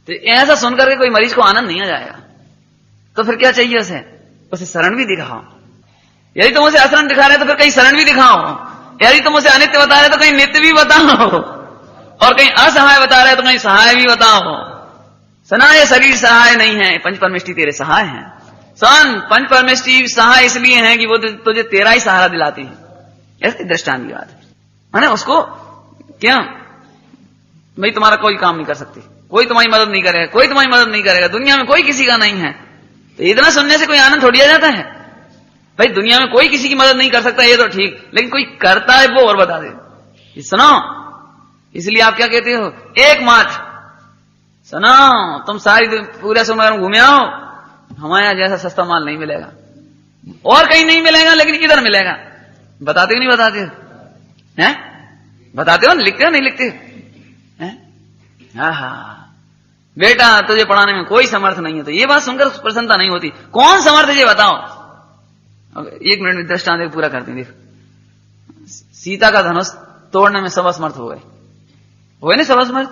S1: तो ऐसा सुनकर के कोई मरीज को आनंद नहीं आ जाएगा। तो फिर क्या चाहिए उसे शरण भी दिखाओ। यदि तुम उसे असरण दिखा रहे तो फिर कहीं शरण भी दिखाओ। यदि तुम उसे अनित्य बता रहे तो कहीं नित्य भी बताओ, और कहीं असहाय बता रहे तो कहीं सहाय भी बताओ। सना ये शरीर सहाय नहीं है, पंच परमेष्टि तेरे सहाय हैं। सन पंच परमेष्टि सहाय इसलिए हैं कि वो तुझे तेरा ही सहारा दिलाते हैं। ऐसी दृष्टांत की बात है। मैंने उसको क्या भाई तुम्हारा कोई काम नहीं कर सकती, कोई तुम्हारी मदद नहीं करेगा, कोई तुम्हारी मदद नहीं करेगा, दुनिया में कोई किसी का नहीं है। तो इतना सुनने से कोई आनंद थोड़ी आ जाता है? भाई दुनिया में कोई किसी की मदद नहीं कर सकता ये तो ठीक, लेकिन कोई करता है वो और बता दे। सुनो, इसलिए आप क्या कहते हो, एकमात्र सुनो, तुम सारी पूरे समय में घूमे आओ, हमारे यहां जैसा सस्ता माल नहीं मिलेगा, और कहीं नहीं मिलेगा, लेकिन इधर मिलेगा। बताते हो नहीं बताते हो? हैं? बताते हो, लिखते हो नहीं लिखते हो? बेटा तुझे पढ़ाने में कोई समर्थ नहीं है। तो ये बात सुनकर प्रसन्नता नहीं होती। कौन समर्थ है ये बताओ। अब 1 मिनट में दृष्टांत पूरा करते हैं। देखो सीता का धनुष तोड़ने में सब असमर्थ हो गए ना, सब असमर्थ।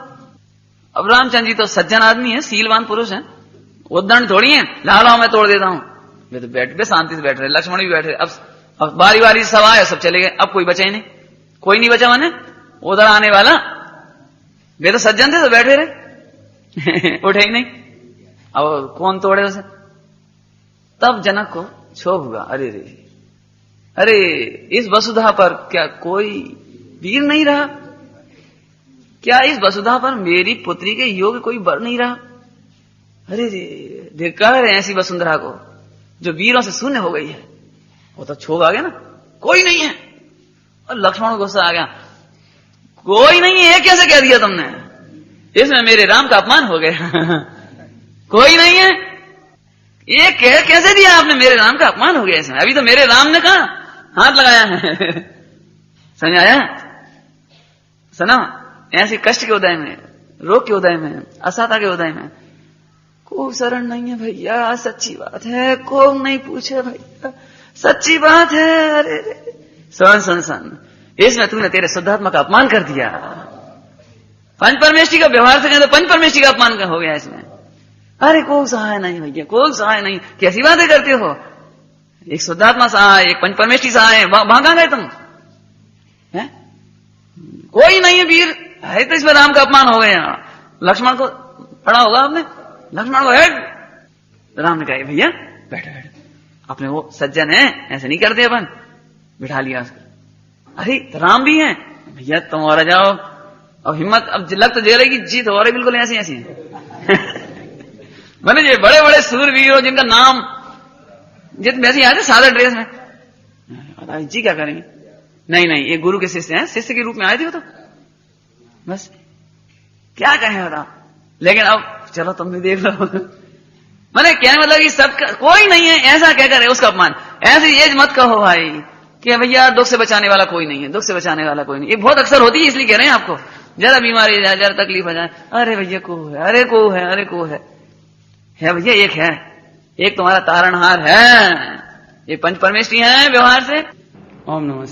S1: अब रामचंद्र जी तो सज्जन आदमी है, सीलवान पुरुष है, उद्दंड थोड़ी है लाओ मैं तोड़ देता हूं। वे तो बैठ पे शांति से बैठ रहे, लक्ष्मण भी बैठ रहे। अब बारी बारी सब आए, सब चले गए, अब कोई बचा ही नहीं, कोई नहीं बचा। माने उधर आने वाला, वे तो सज्जन थे तो बैठे रहे उठे ही नहीं। अब कौन तोड़े उसे? तब जनक को क्षोभ हुआ, अरे रे अरे इस वसुधा पर क्या कोई वीर नहीं रहा? क्या इस वसुधा पर मेरी पुत्री के योग्य कोई वर नहीं रहा? अरे रे धिक्कार है ऐसी वसुंधरा को जो वीरों से शून्य हो गई है। वो तो क्षोभ आ गया ना, कोई नहीं है। और लक्ष्मण को गुस्सा आ गया, कोई नहीं है कैसे कह दिया तुमने? इसमें मेरे राम का अपमान हो गया कोई नहीं है ये कह कैसे दिया आपने? मेरे राम का अपमान हो गया इसमें। अभी तो मेरे राम ने कहा हाथ लगाया है समझ आया? सुना, ऐसे कष्ट के उदय में, रोग के उदय में, असाता के उदय में कोई शरण नहीं है भैया। सच्ची बात है, कोई नहीं पूछे भैया, सच्ची बात है। अरे सुन सुन सुन, इसमें तूने तेरे शुद्धात्मा का अपमान कर दिया। पंच परमेष्टि का व्यवहार से तो पंच परमेष्टि का अपमान हो गया इसमें। अरे कोई सहाय नहीं भैया, कोई सहाय नहीं, कैसी बातें करते हो? एक शुद्धात्मा सहाय, एक पंच परमेष्टि सहाय, वहां कहां गए तुम? है? कोई नहीं है वीर है, तो इसमें राम का अपमान हो गया। लक्ष्मण को पढ़ा होगा आपने, लक्ष्मण को हेड, राम ने कहा भैया बैठो बैठो, अपने वो सज्जन है ऐसे नहीं करते अपन, बिठा लिया उसको। अरे राम भी है भैया, तुम और जाओ। अब हिम्मत, अब लग तो जे रही कि जीत हो रही बिल्कुल ऐसी ऐसी है मैंने ये बड़े बड़े सूरवीर हो जिनका नाम जित वैसे आए थे सादा ड्रेस में, महाराज जी क्या करेंगे? नहीं नहीं, ये गुरु के शिष्य हैं, शिष्य के रूप में आए थे वो तो, बस क्या कहें बताओ। लेकिन अब चलो तुम भी देख लो। मैंने क्या मतलब कि सब कोई नहीं है ऐसा क्या करे उसका अपमान। ऐसी एज मत कहो भाई कि भैया दुख से बचाने वाला कोई नहीं है, दुख से बचाने वाला कोई नहीं। ये बहुत अक्सर होती है, इसलिए कह रहे हैं आपको। जरा बीमारी जाए, जरा तकलीफ हो जाए, अरे भैया को है, अरे को है, अरे को है भैया एक है, एक तुम्हारा तारणहार है। ये पंच परमेष्ठी है व्यवहार से। ओम नमः।